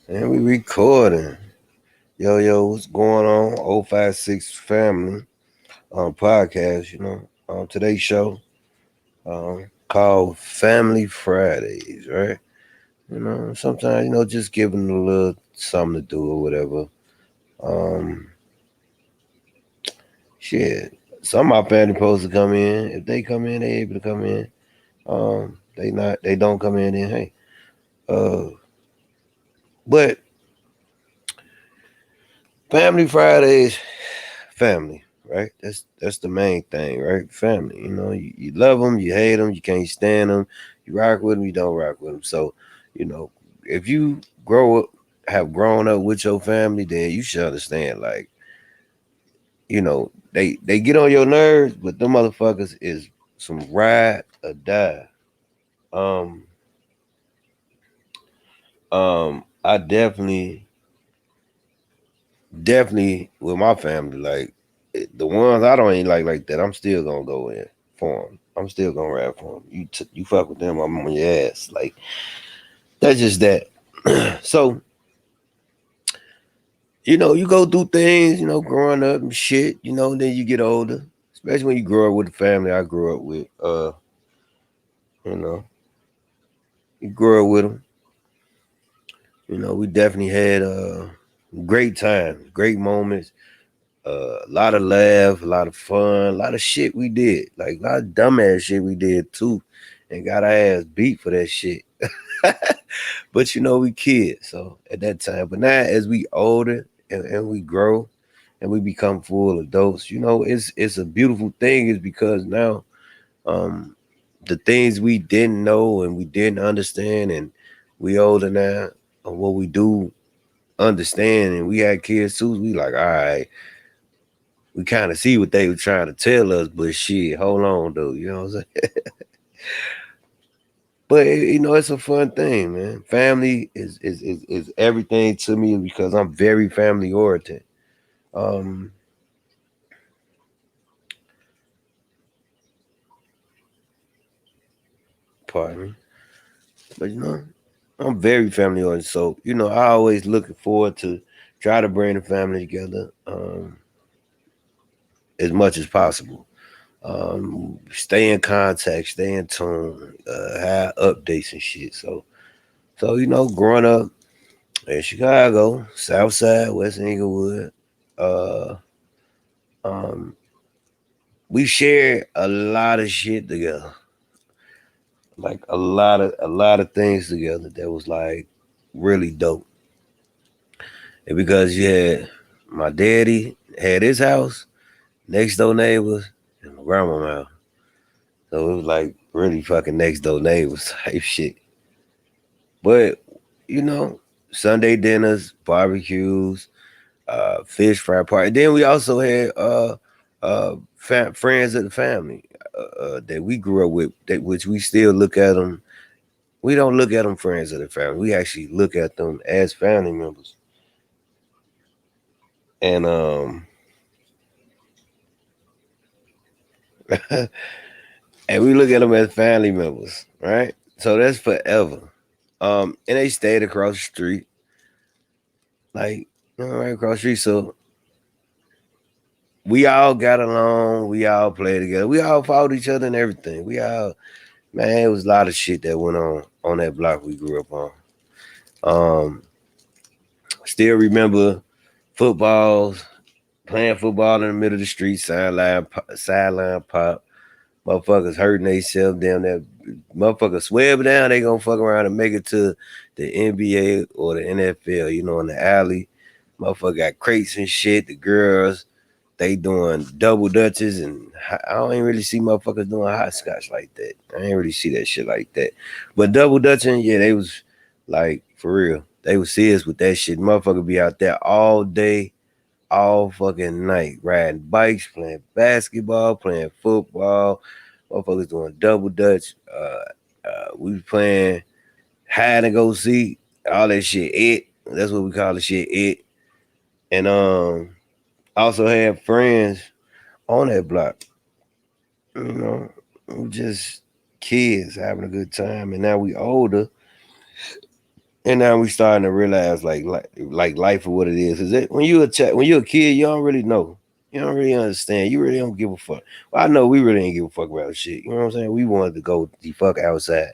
And we recording. Yo, what's going on? 056 family podcast, today's show called Family Fridays, right? Sometimes, just giving a little something to do or whatever. Um, shit. Some of my family supposed to come in. If they come in, they able to come in. They don't come in, then hey. Uh, but Family Fridays, family, right? That's the main thing, right? Family. You love them, you hate them, you can't stand them, you rock with them, you don't rock with them. So, you know, if you have grown up with your family, then you should understand. Like, they get on your nerves, but them motherfuckers is some ride or die. Um, I definitely with my family, like the ones I don't even like that, I'm still gonna go in for them. I'm still gonna rap for them. You fuck with them, I'm on your ass. Like that's just that. So you go through things, growing up and shit. Then you get older, especially when you grow up with the family I grew up with. You know, you grow up with them. We definitely had great times, great moments. A lot of laugh, a lot of fun, a lot of shit we did. Like a lot of dumbass shit we did too. And got our ass beat for that shit. But we kids, so at that time. But now as we older and we grow and we become full adults, it's a beautiful thing is because now um the things we didn't know and we didn't understand and we older now of what we do understand and we had kids too, we like, all right, we kind of see what they were trying to tell us, but shit, hold on though, you know what I'm saying? But it's a fun thing, man. Family is everything to me because I'm very family oriented. Um, Pardon me, but I'm very family oriented. So I always looking forward to try to bring the family together as much as possible. Stay in contact, stay in tune, have updates and shit. So growing up in Chicago, South Side, West Inglewood. Uh, um, we shared a lot of shit together, like a lot of things together that was like really dope. And because you had my daddy had his house, next door neighbors, and my grandma's house, so it was like really fucking next door neighbors type shit. But you know, Sunday dinners, barbecues, fish fry party. Then we also had friends of the family that we grew up with, that which we still look at them. We don't look at them friends of the family. We actually look at them as family members, and and we look at them as family members, right? So that's forever. And they stayed across the street, like right across the street. So we all got along. We all played together. We all fought each other and everything. We all Man, it was a lot of shit that went on that block we grew up on. Um, Still remember footballs, playing football in the middle of the street, sideline pop, motherfuckers hurting themselves down there. Motherfuckers swear down they gonna fuck around and make it to the NBA or the NFL, in the alley. Motherfucker got crates and shit. The girls, they doing double dutches and I don't even really see motherfuckers doing hopscotch like that. I ain't really see that shit like that. But double dutching, yeah, they was like for real. They was serious with that shit. Motherfucker be out there all day, all fucking night, riding bikes, playing basketball, playing football. Motherfuckers doing double dutch. We was playing hide and go seek, all that shit. It. That's what we call the shit. It. And also had friends on that block. You know, we just kids having a good time, and now we older, And now we starting to realize like life for what it is. Is it when when you're a kid, you don't really know. You don't really understand. You really don't give a fuck. Well, I know we really ain't give a fuck about shit. You know what I'm saying? We wanted to go the fuck outside.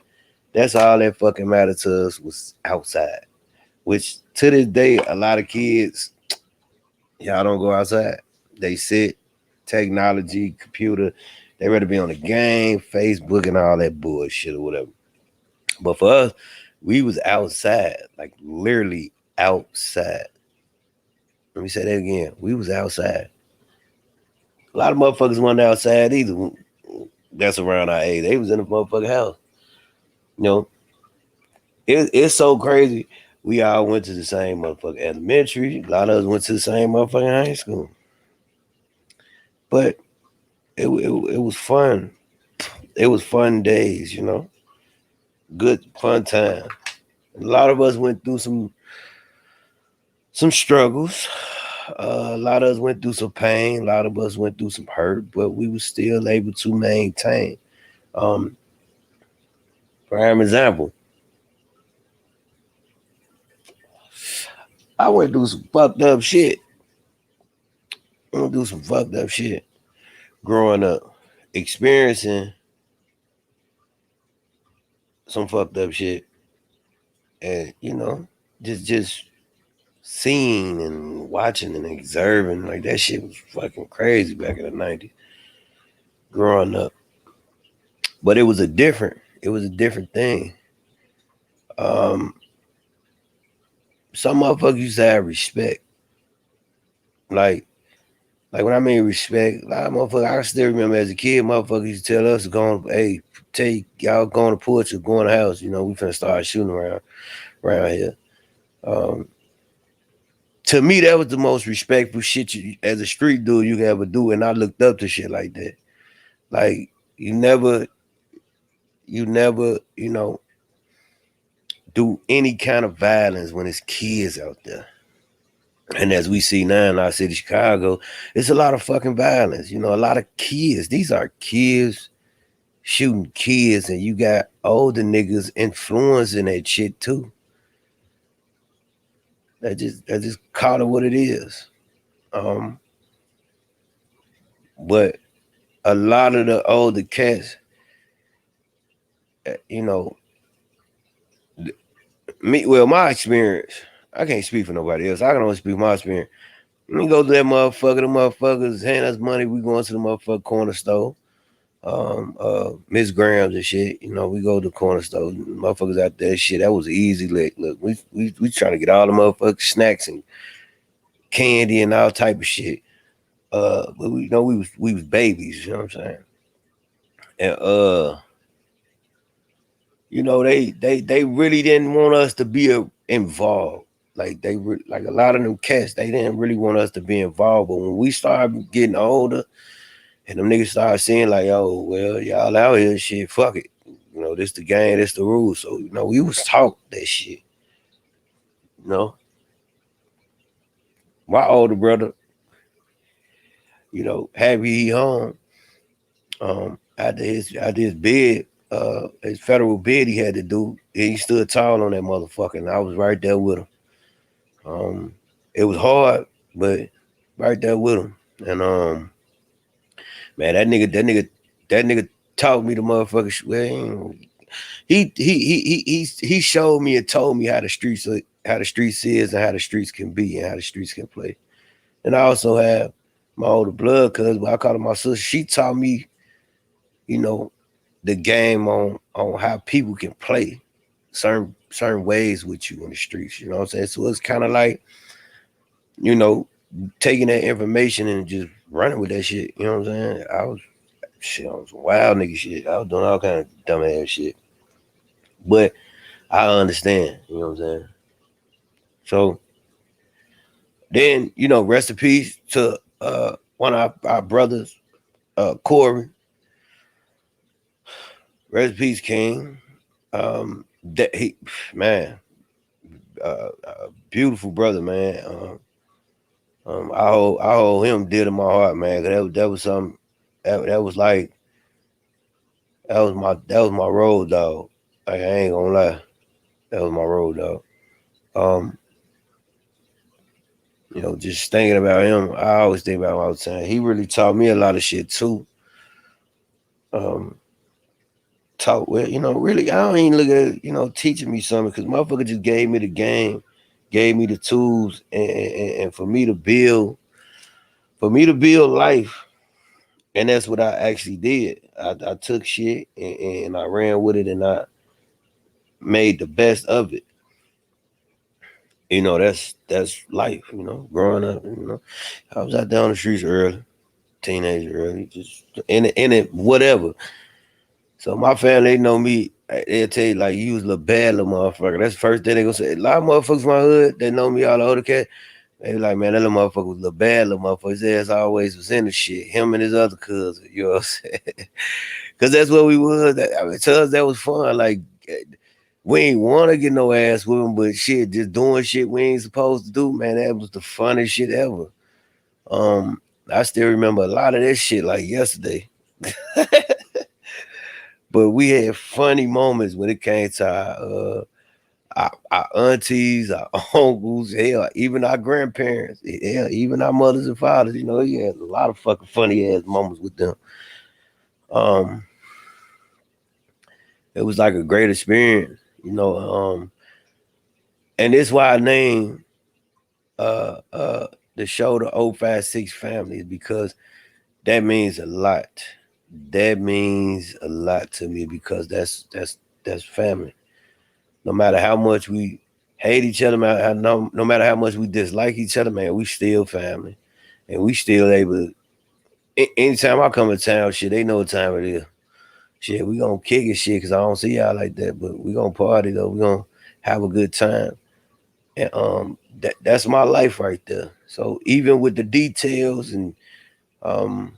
That's all that fucking mattered to us was outside. Which to this day, a lot of kids, y'all don't go outside. They sit, technology, computer. They rather be on the game, Facebook, and all that bullshit or whatever. But for us, we was outside, like literally outside. Let me say that again. We was outside. A lot of motherfuckers weren't outside either. That's around our age. They was in the motherfucking house. You know, it's so crazy. We all went to the same motherfucking elementary. A lot of us went to the same motherfucking high school. But it was fun. It was fun days, good fun time. A lot of us went through some struggles. A lot of us went through some pain. A lot of us went through some hurt, but we were still able to maintain. Um, for example, I went through some fucked up shit. I went through some fucked up shit growing up, experiencing some fucked up shit, and just seeing and watching and observing like that shit was fucking crazy back in the '90s. Growing up, but it was a different thing. Um, some motherfuckers used to have respect, like like when I mean respect, a lot of motherfuckers. I can still remember as a kid, motherfuckers used to tell us to go on, hey, tell you, y'all go on the porch or go in the house. We finna start shooting around here. Um, to me, that was the most respectful shit as a street dude you can ever do, and I looked up to shit like that. Like you never, do any kind of violence when it's kids out there. And as we see now in our city, Chicago, it's a lot of fucking violence. A lot of kids. These are kids shooting kids, and you got older niggas influencing that shit too. That just call it what it is. Um, but a lot of the older cats, you know, my experience, I can't speak for nobody else. I can only speak my experience. We go to that motherfucker, the motherfuckers hand us money, we going to the motherfucker corner store. Miss Grams and shit. We go to the corner store, motherfuckers out there, shit. That was easy. Look, we trying to get all the motherfucking snacks and candy and all type of shit. But we was babies, you know what I'm saying? And they really didn't want us to be involved. Like like a lot of them cats, they didn't really want us to be involved. But when we started getting older, and them niggas started saying like, oh, well, y'all out here, shit, fuck it. This the game, this the rules. So, we was taught that shit. You know, my older brother, happy he home. After his bid, his federal bid he had to do, he stood tall on that motherfucker, and I was right there with him. Um, it was hard, but right there with him. And man, that nigga taught me the motherfucker. Well, he showed me and told me how the streets is and how the streets can be and how the streets can play. And I also have my older blood cousin, but I call her my sister. She taught me, you know, the game on how people can play certain ways with you in the streets. You know what I'm saying? So it's kind of like, you know, taking that information and just running with that shit. You know what I'm saying? I was wild nigga shit. I was doing all kind of dumbass shit. But I understand, you know what I'm saying? So then, rest in peace to one of our brothers, Corey. Rest in peace, King. That he, man, beautiful brother, man. I hold him dear to my heart, man. 'Cause that was something that was like that was my road dog. Like, I ain't gonna lie, that was my road dog. Um, just thinking about him, I always think about him all the time. He really taught me a lot of shit too. Um, taught well, really, I don't even look at it, teaching me something because motherfucker just gave me the game, gave me the tools, and for me to build life, and that's what I actually did. I took shit and I ran with it and I made the best of it. That's life. Growing up. I was out there on the streets early, teenager early, just in it, whatever. So my family, they know me. They'll tell you like you was a little bad little motherfucker. That's the first thing they gonna say. A lot of motherfuckers from my hood, they know me all the older cat. They be like, man, that little motherfucker was a little bad little motherfucker. His ass always was in the shit. Him and his other cousin, you know what I'm saying? Cause that's what we was. To us, that was fun. Like we ain't want to get no ass with him, but shit, just doing shit we ain't supposed to do, man. That was the funnest shit ever. Um, I still remember a lot of that shit like yesterday. But we had funny moments when it came to our aunties, our uncles, hell, even our grandparents, hell, even our mothers and fathers. He had a lot of fucking funny ass moments with them. Um, it was like a great experience, and that's why I named uh uh the show the 056 family is because that means a lot. That means a lot to me because that's family. No matter how much we hate each other, no matter how much we dislike each other, man, we still family, and we still able. Anytime I come to town, shit, they know what time it is. Shit, we gonna kick it, shit, cause I don't see y'all like that, but we gonna party though. We gonna have a good time, and that's my life right there. So even with the details and um,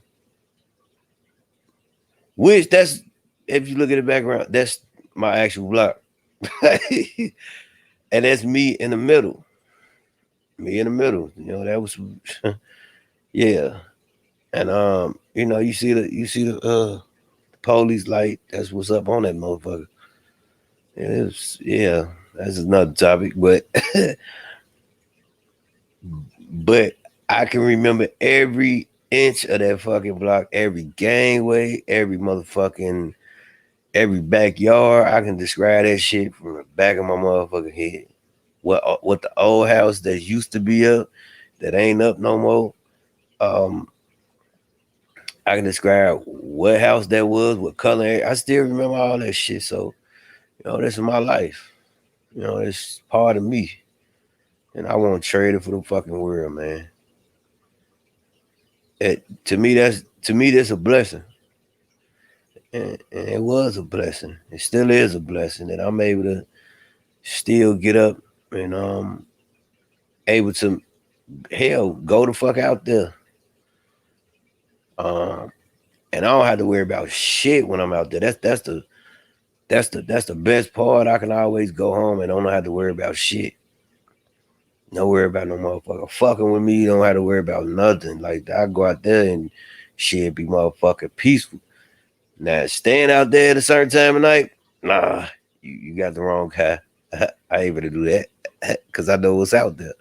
which that's if you look at the background, that's my actual block, and that's me in the middle. Me in the middle. That was yeah. And you see the police light. That's what's up on that motherfucker. Yeah. That's another topic, but but I can remember every inch of that fucking block, every gangway, every backyard. I can describe that shit from the back of my motherfucking head. What the old house that used to be up that ain't up no more. Um, I can describe what house that was, what color. I still remember all that shit. So, this is my life. It's part of me. And I won't trade it for the fucking world, man. To me that's a blessing. And it was a blessing. It still is a blessing that I'm able to still get up and able to hell go the fuck out there. Um and I don't have to worry about shit when I'm out there. That's the best part. I can always go home and don't have to worry about shit. No worry about no motherfucker fucking with me. Don't have to worry about nothing. Like I go out there and shit be motherfucking peaceful. Now staying out there at a certain time of night, nah, you got the wrong guy. I ain't gonna do that because I know what's out there.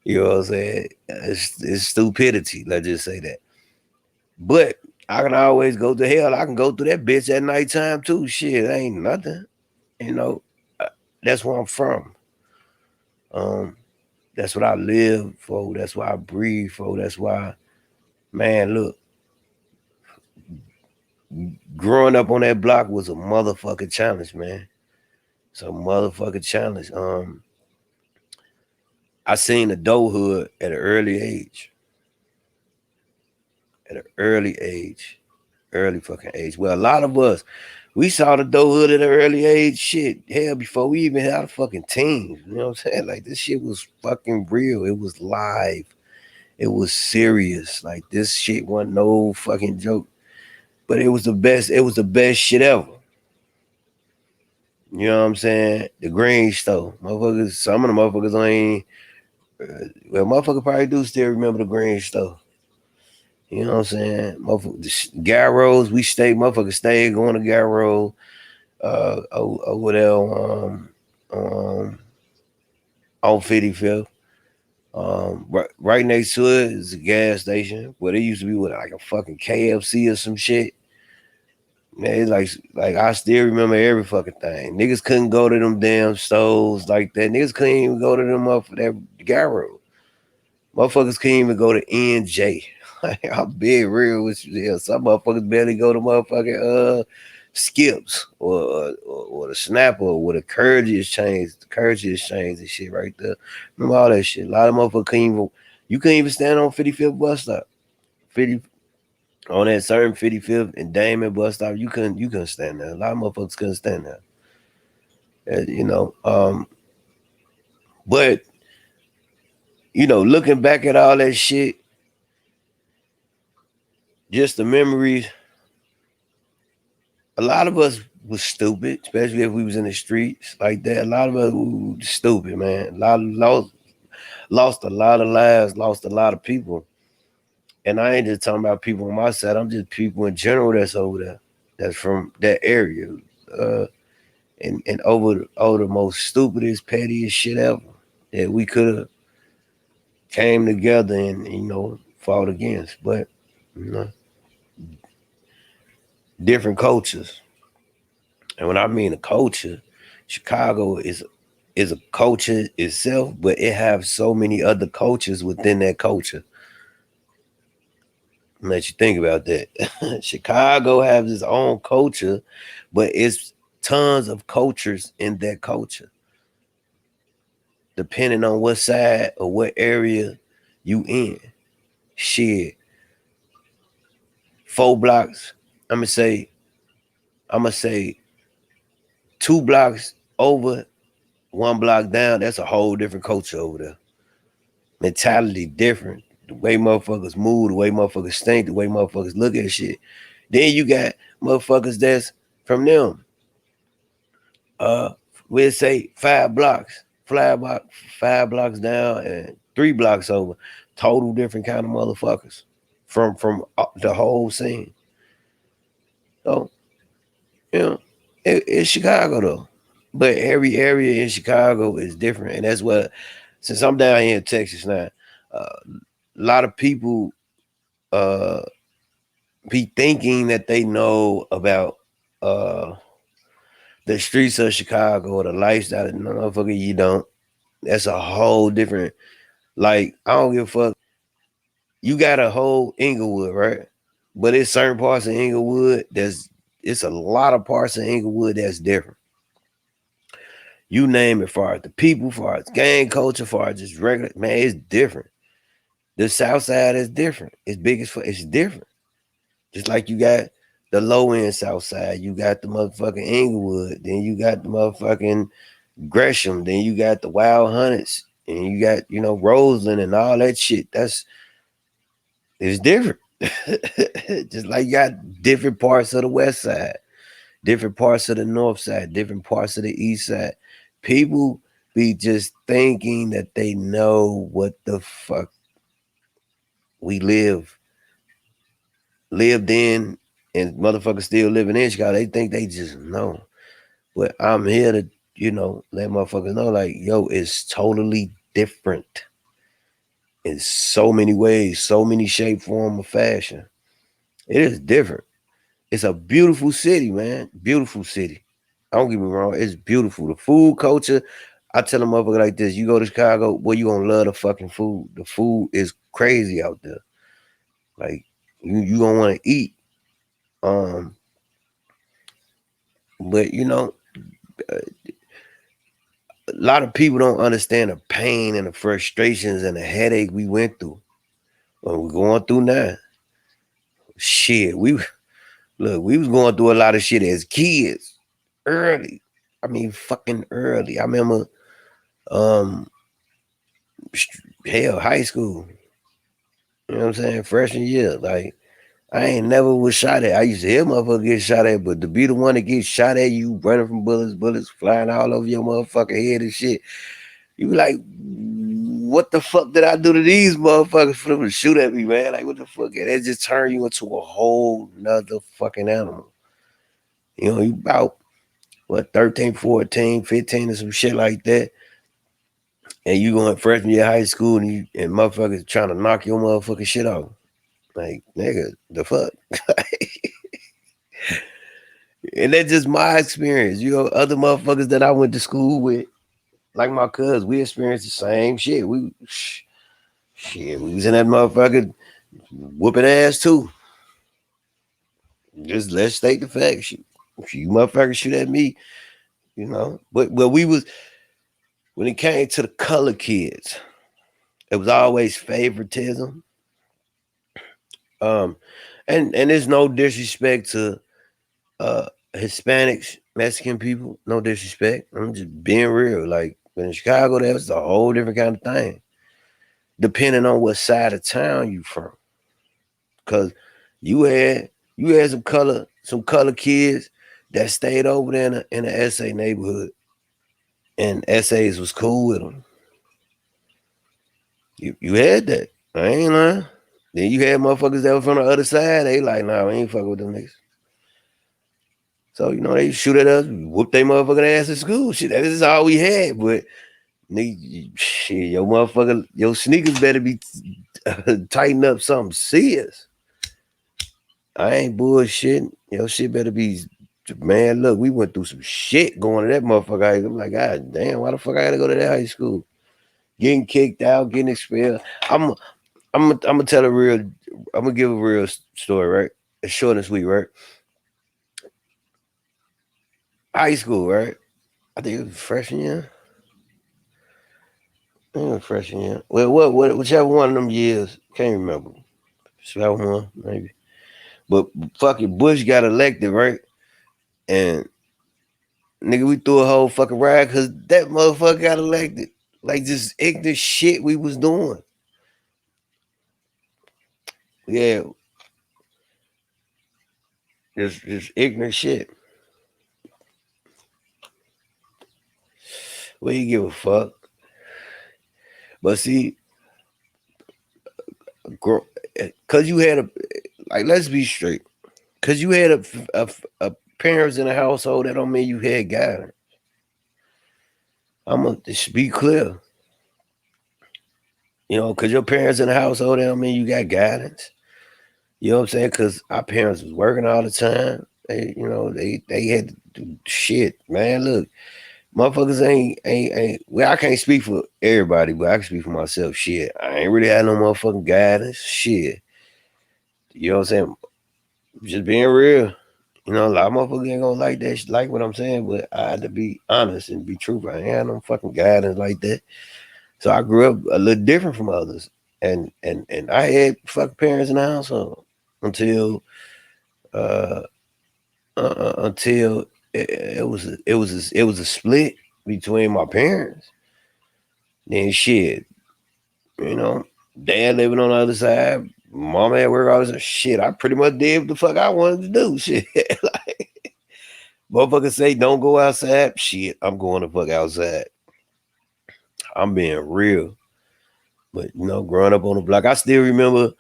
You know what I'm saying? It's stupidity. Let's just say that. But I can always go to hell. I can go through that bitch at nighttime too. Shit, ain't nothing. You know, Uh, that's where I'm from. Um, that's what I live for. That's why I breathe for. That's why, man, look, growing up on that block was a motherfucking challenge, man. It's a motherfucking challenge. I seen adulthood at an early age. At an early fucking age. Well, a lot of us, we saw the adulthood at an early age. Shit, hell, before we even had a fucking teens. You know what I'm saying? Like this shit was fucking real. It was live. It was serious. Like this shit wasn't no fucking joke. But it was the best. It was the best shit ever. You know what I'm saying? The green store, motherfuckers. Some of the motherfuckers ain't. Well, motherfucker probably do still remember the green store. You know what I'm saying? Motherfuckers, Garrows, we stay. Motherfuckers stay going to Garrow. Over there. Um, on 55th. Right next to it is a gas station where there used to be with like a fucking KFC or some shit. Man, it's like I still remember every fucking thing. Niggas couldn't go to them damn stores like that. Niggas couldn't even go to them up for that gyro. Motherfuckers couldn't even go to NJ. I'm being real with you. Yeah, some motherfuckers barely go to motherfucking skips or the snapper or the currency exchange and shit right there. Remember all that shit. A lot of motherfuckers couldn't even stand on 55th bus stop. 50 on that certain 55th and Damon bus stop, you couldn't stand there. A lot of motherfuckers couldn't stand there. You know, but looking back at all that shit, just the memories. A lot of us was stupid, especially if we was in the streets like that. A lot of us were stupid, man. A lot of lost a lot of lives, lost a lot of people. And I ain't just talking about people on my side. I'm just people in general that's over there, that's from that area, uh, and over the most stupidest, pettiest shit ever that we could have came together and fought against. But you know, different cultures, and when I mean a culture, Chicago is a culture itself, but it has so many other cultures within that culture. Let you think about that. Chicago has its own culture, but it's tons of cultures in that culture, depending on what side or what area you in. Shit, 4 blocks. I'm gonna say, I'm gonna say 2 blocks over, 1 block down. That's a whole different culture over there. Mentality different. The way motherfuckers move, the way motherfuckers think, the way motherfuckers look at shit. Then you got motherfuckers that's from them. Uh, we'll say 5 blocks, 5 blocks down and 3 blocks over. Total different kind of motherfuckers from the whole scene. So you know, it's Chicago though, but every area in Chicago is different, and that's what. Since I'm down here in Texas now, a lot of people uh be thinking that they know about uh the streets of Chicago or the lifestyle. No, motherfucker, you don't. That's a whole different. Like I don't give a fuck. You got a whole Inglewood, right? But it's certain parts of Inglewood it's a lot of parts of Inglewood that's different. You name it, far as the people, far as gang culture, far as just regular man, it's different. The South Side is different. It's different. Just like you got the low end South Side, you got the motherfucking Inglewood, then you got the motherfucking Gresham, then you got the Wild Hunteds, and you got Roseland and all that shit. It's different. Just like you got different parts of the West Side, different parts of the North Side, different parts of the East Side. People be just thinking that they know what the fuck we lived in, and motherfuckers still living in Chicago. They think they just know. But I'm here to, let motherfuckers know, like, yo, it's totally different in so many ways, so many shape, form, or fashion. It is different. It's a beautiful city, man. Beautiful city. Don't get me wrong. It's beautiful. The food culture, I tell a motherfucker like this: you go to Chicago, boy, you gonna love the fucking food. The food is crazy out there. Like you gonna want to eat. Um, but a lot of people don't understand the pain and the frustrations and the headache we went through. What we're going through now. Shit, we was going through a lot of shit as kids, early. I mean, fucking early. I remember, um, hell, high school. You know what I'm saying? Freshman year, like I ain't never was shot at. I used to hear motherfuckers get shot at, but to be the one that gets shot at, you running from bullets flying all over your motherfucking head and shit. You be like, what the fuck did I do to these motherfuckers for them to shoot at me, man? Like, what the fuck? And that just turn you into a whole nother fucking animal. You about, what, 13, 14, 15 or some shit like that. and you going freshman year of high school and motherfuckers trying to knock your motherfucking shit off. Like, nigga, the fuck? And that's just my experience. You know, other motherfuckers that I went to school with, like my cuz, we experienced the same shit. Shit, we was in that motherfucker whooping ass too. Just let's state the fact. Shit. If you motherfuckers shoot at me, you know. But we was when it came to the color kids, it was always favoritism. Um, and there's no disrespect to Hispanics, Mexican people, no disrespect. I'm just being real. Like in Chicago, that was a whole different kind of thing. Depending on what side of town you from. Cause you had some color kids that stayed over there in the SA neighborhood. And SAs was cool with them. You had that. I ain't lying. Then you had motherfuckers that was from the other side. They like, nah, we ain't fucking with them niggas. So, they shoot at us, whoop they motherfucking ass at school. Shit, that is all we had. But nigga, shit, your sneakers better be tighten up something serious. I ain't bullshitting. Your shit better be, man, look, we went through some shit going to that motherfucker high school. I'm like, God damn, why the fuck I gotta go to that high school? Getting kicked out, getting expelled. I'm gonna tell a real, I'm gonna give a real story, right? It's short and sweet, right? High school, right? I think it was freshman year. I think it was freshman year. Well, whichever one of them years, can't remember. Whichever one, maybe. But fucking Bush got elected, right? And nigga, we threw a whole fucking riot because that motherfucker got elected. Like just ignorant shit we was doing. Yeah, just ignorant shit. We give a fuck. But see, cause you had a like, let's be straight. Cause you had a parents in the household, that don't mean you had guidance. I'm gonna just be clear. Cause your parents in the household, that don't mean you got guidance. You know what I'm saying? Cause our parents was working all the time. They had to do shit, man. Look, motherfuckers ain't. Well, I can't speak for everybody, but I can speak for myself. Shit, I ain't really had no motherfucking guidance. Shit, you know what I'm saying? Just being real. A lot of motherfuckers ain't gonna like that, like what I'm saying, but I had to be honest and be truthful. I ain't had no fucking guidance like that. So I grew up a little different from others. And I had fucking parents in the household until uh, until it was a split between my parents. Then shit, you know, dad living on the other side, mom at work all this shit. I pretty much did what the fuck I wanted to do. Shit. Like, motherfuckers say don't go outside. Shit, I'm going the fuck outside. I'm being real. But growing up on the block, I still remember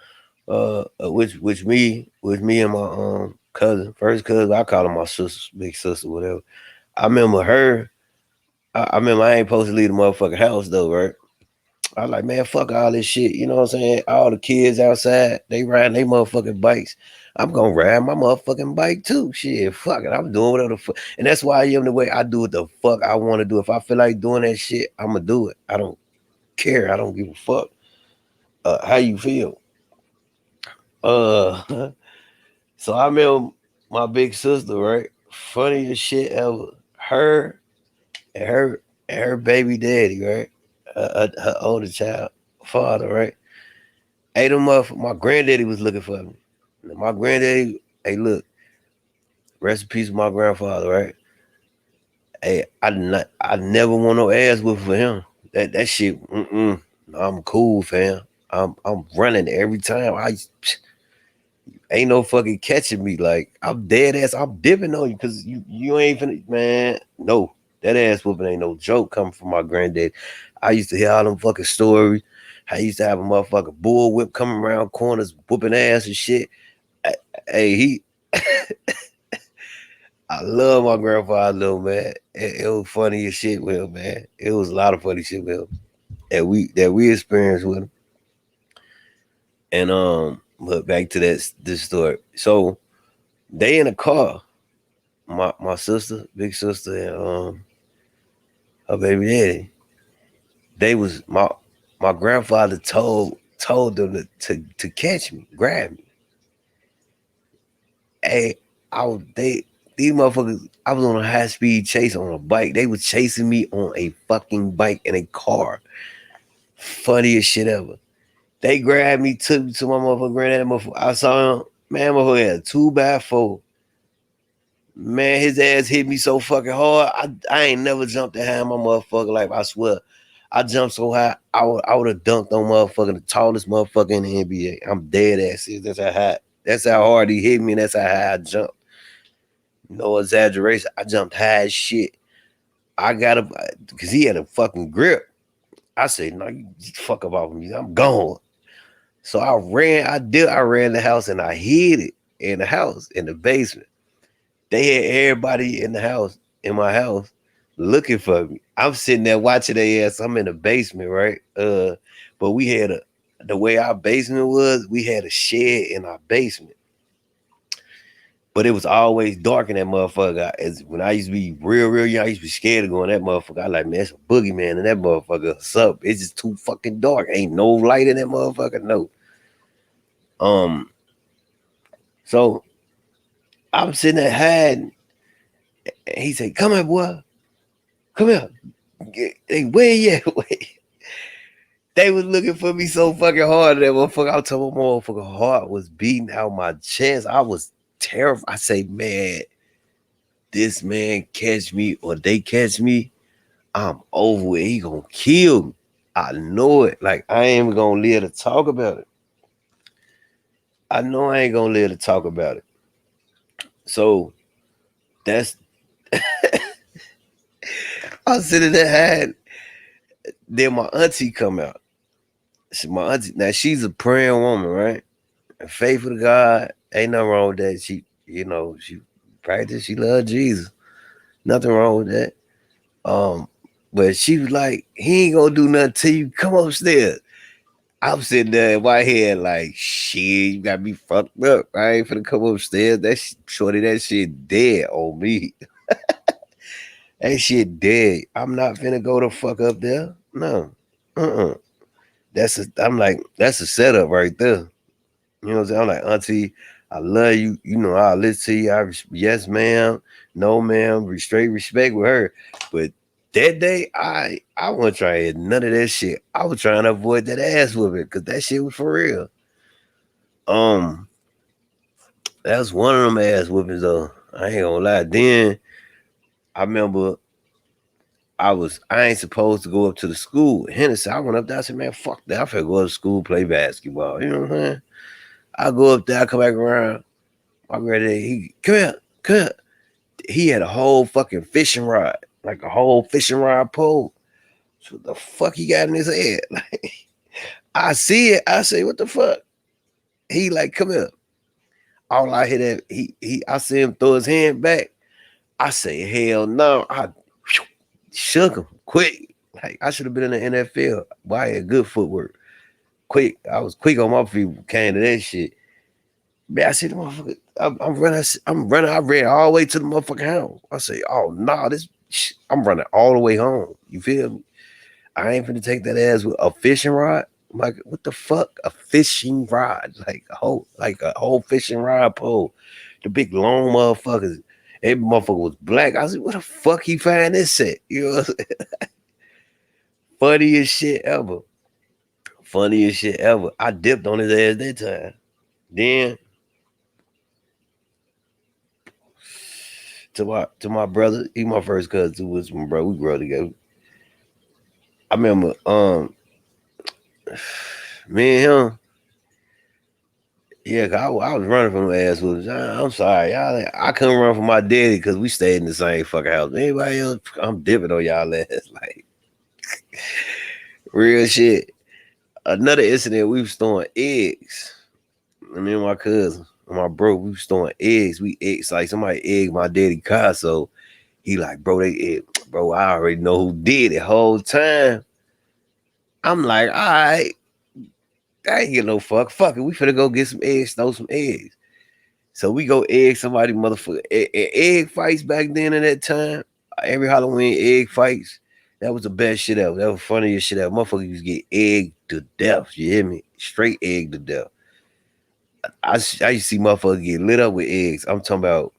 which me and my cousin, first cousin, I call her my sister, big sister, whatever. I remember her. I remember I ain't supposed to leave the motherfucking house though, right? I was like, man, fuck all this shit. You know what I'm saying? All the kids outside, they riding their motherfucking bikes. I'm gonna ride my motherfucking bike too. Shit, fuck it. I'm doing whatever the fuck. And that's why I am the way I do what the fuck I want to do. If I feel like doing that shit, I'm gonna do it. I don't care. I don't give a fuck. How you feel? Uh, so I remember my big sister, right? Funniest shit ever. Her and her baby daddy, right? Her older child father, right? Hey, them up. My granddaddy was looking for me. My granddaddy, hey, look, rest in peace, with my grandfather, right? Hey, I never want no ass whoop for him. That shit, I'm cool, fam. I'm running every time. I ain't no fucking catching me. Like I'm dead ass. I'm dipping on you because you ain't finna, man. No, that ass whooping ain't no joke coming from my granddad. I used to hear all them fucking stories. I used to have a motherfucking bull whip coming around corners, whooping ass and shit. Hey, I love my grandfather though, man. It was funny as shit with him, man. It was a lot of funny shit with him. that we experienced with him. And but back to this story. So they in a car, my sister, big sister, and her baby daddy. They was my grandfather told them to catch me, grab me. Hey, they these motherfuckers. I was on a high speed chase on a bike. They was chasing me on a fucking bike in a car. Funniest shit ever. They grabbed me, took me to my motherfucker, granddad. Motherfucker. I saw him. Man, motherfucker had a 2x4. Man, his ass hit me so fucking hard. I ain't never jumped that high in my motherfucker life. I swear. I jumped so high, I would have dunked on motherfucker, the tallest motherfucker in the NBA. I'm dead ass serious. That's how high. That's how hard he hit me, and that's how high I jumped. No exaggeration. I jumped high as shit. I got him because he had a fucking grip. I said, no, you fuck up off of me. I'm gone. So I ran the house and I hid it in the house, in the basement. They had everybody in the house, in my house, looking for me. I'm sitting there watching their ass. I'm in the basement, right? But we had the way our basement was, we had a shed in our basement. But it was always dark in that motherfucker. When I used to be real young, I used to be scared to go in that motherfucker. I like, man, it's a boogeyman in that motherfucker. What's up? It's just too fucking dark. Ain't no light in that motherfucker. No. Um, so I'm sitting there hiding. And he said, come here, boy. Come here. Hey, where you at? They was looking for me so fucking hard. That motherfucker, I told my motherfucking heart was beating out my chest. I was terrified. I say, man, this man catch me or they catch me, I'm over it. He gonna kill me. I know it. Like I ain't even gonna live to talk about it. I know I ain't gonna live to talk about it. So that's I was sitting there had then my auntie come out. My auntie now she's a praying woman, right? And faithful to God. Ain't nothing wrong with that. She practice, she love Jesus. Nothing wrong with that. Um, but she was like, he ain't gonna do nothing till you come upstairs. I'm sitting there in my head like, shit, you got me fucked up. I ain't finna come upstairs. Shorty, that shit dead on me. That shit dead. I'm not finna go the fuck up there. No. Uh-uh. I'm like, that's a setup right there. You know what I'm saying? I'm like, auntie, I love you. You know, I'll listen to you. Yes, ma'am. No, ma'am. Straight respect with her. But that day, I wasn't trying none of that shit. I was trying to avoid that ass whooping because that shit was for real. Um, that's one of them ass whoopings though. I ain't gonna lie. Then I remember I ain't supposed to go up to the school. Hennessy, I went up there. I said, man, fuck that. I finna go to school, play basketball. You know what I'm saying? I go up there, I come back around. My granddad, he come here. He had a whole fucking fishing rod, like a whole fishing rod pole. So what the fuck he got in his head? Like I see it. I say, what the fuck? He like, come here. All I hear that I see him throw his hand back. I say, hell no. I shook him quick. Like I should have been in the NFL. But I had good footwork. Quick. I was quick on my feet. Came to that shit. Man, I said, the motherfucker, I'm running. I'm running. I ran all the way to the motherfucking house. I say, oh no, I'm running all the way home. You feel me? I ain't finna take that ass with a fishing rod. I'm like, what the fuck? A fishing rod, like a whole fishing rod pole. The big long motherfuckers. Every motherfucker was black. I said, what the fuck he find this at? You know, funniest shit ever. Funniest shit ever. I dipped on his ass that time. Then to my brother, he my first cousin too. Was my brother. We grew up together. I remember me and him. Yeah, 'cause I was running from ass whoopings. I'm sorry, y'all. I couldn't run from my daddy because we stayed in the same fucking house. Anybody else, I'm dipping on y'all ass. Like real shit. Another incident, we was throwing eggs. Me and my cousin, and my bro, we was throwing eggs. We eggs like somebody egged my daddy car. So he like, bro, they egg. Bro, I already know who did it whole time. I'm like, all right, I ain't get no fuck. Fuck it. We finna go get some eggs, throw some eggs. So we go egg somebody, motherfucker. Egg fights back then in that time. Every Halloween, egg fights. That was the best shit ever. That was funniest shit ever. Motherfucker used to get egged to death. You hear me? Straight egg to death. I used to see motherfuckers get lit up with eggs. I'm talking about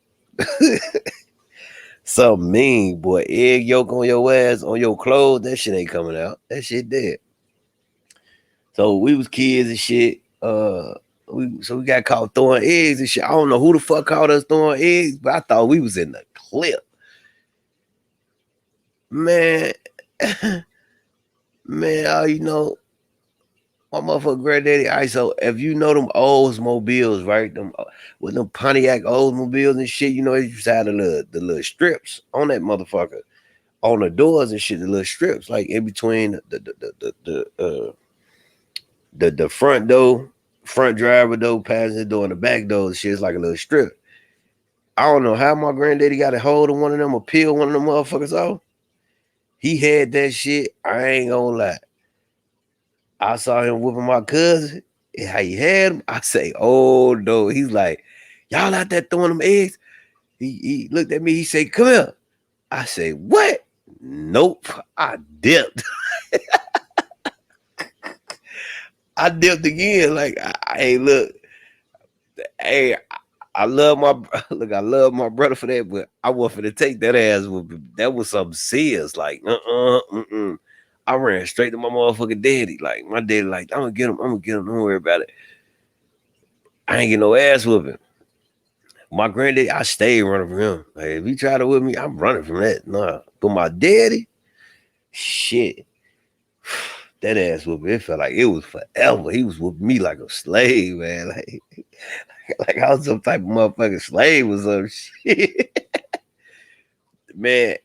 something mean, boy. Egg yolk on your ass, on your clothes. That shit ain't coming out. That shit dead. So we was kids and shit. We got caught throwing eggs and shit. I don't know who the fuck caught us throwing eggs, but I thought we was in the clip. Man, man, you know, my motherfucker granddaddy ISO, if you know them Oldsmobiles, right? Them with them Pontiac Oldsmobiles and shit, you know, they used to have the little strips on that motherfucker. On the doors and shit, the little strips, like in between the front door, front driver door, passenger door, and the back door, shit is like a little strip. I don't know how my granddaddy got a hold of one of them or peel one of them motherfuckers off. He had that shit. I ain't gonna lie. I saw him whooping my cousin. And how he had him. I say, oh no. He's like, y'all out there throwing them eggs? He looked at me. He said, come here. I say, what? Nope. I dipped. I dipped again. Like, hey, look, hey, I love my look. I love my brother for that, but I wasn't to take that ass. That was something serious. Like, I ran straight to my motherfucking daddy. Like, my daddy, like, I'm gonna get him. I'm gonna get him. Don't worry about it. I ain't get no ass whooping. My granddaddy, I stayed running from him. Like, if he tried to whip me, I'm running from that. Nah, but my daddy, shit, that ass whooping. It felt like it was forever. He was whooping me like a slave, man. Like I was some type of motherfucking slave or some shit. Man,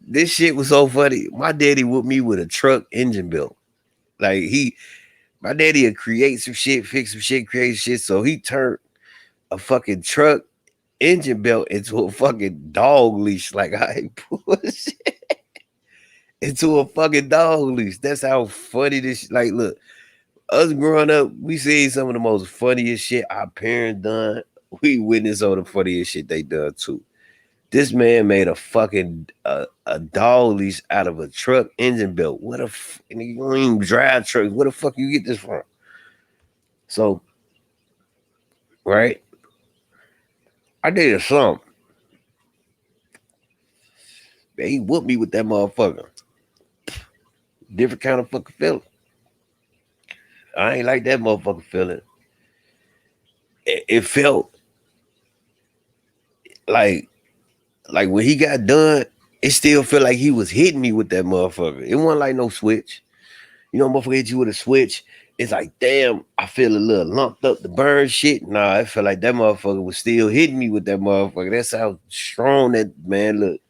this shit was so funny. My daddy whooped me with a truck engine belt. Like my daddy would create some shit, fix some shit, create shit. So he turned a fucking truck engine belt into a fucking dog leash. Like I push into a fucking dog leash. That's how funny this. Like, look, us growing up, we seen some of the most funniest shit our parents done. We witnessed all the funniest shit they done too. This man made a fucking a dog leash out of a truck engine belt. What a and you don't even drive trucks. Where the fuck you get this from? So, right, I did a something. Man, he whooped me with that motherfucker. Different kind of fucking feeling. I ain't like that motherfucker feeling. It felt like when he got done, it still felt like he was hitting me with that motherfucker. It wasn't like no switch. You know, motherfucker hit you with a switch. It's like, damn, I feel a little lumped up to burn shit. Nah, I felt like that motherfucker was still hitting me with that motherfucker. That's how strong that man looked.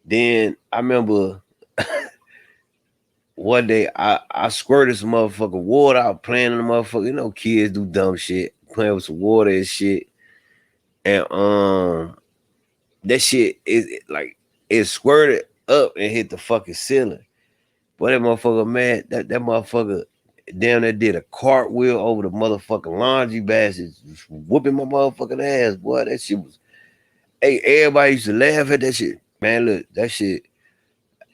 Then I remember one day I squirted some motherfucker water out playing in the motherfucker. You know, kids do dumb shit, playing with some water and shit. And that shit is like it squirted up and hit the fucking ceiling. Boy, that motherfucker, man, that motherfucker damn that did a cartwheel over the motherfucking laundry basket, just whooping my motherfucking ass. Boy, that shit was. Hey, everybody used to laugh at that shit. Man, look, that shit.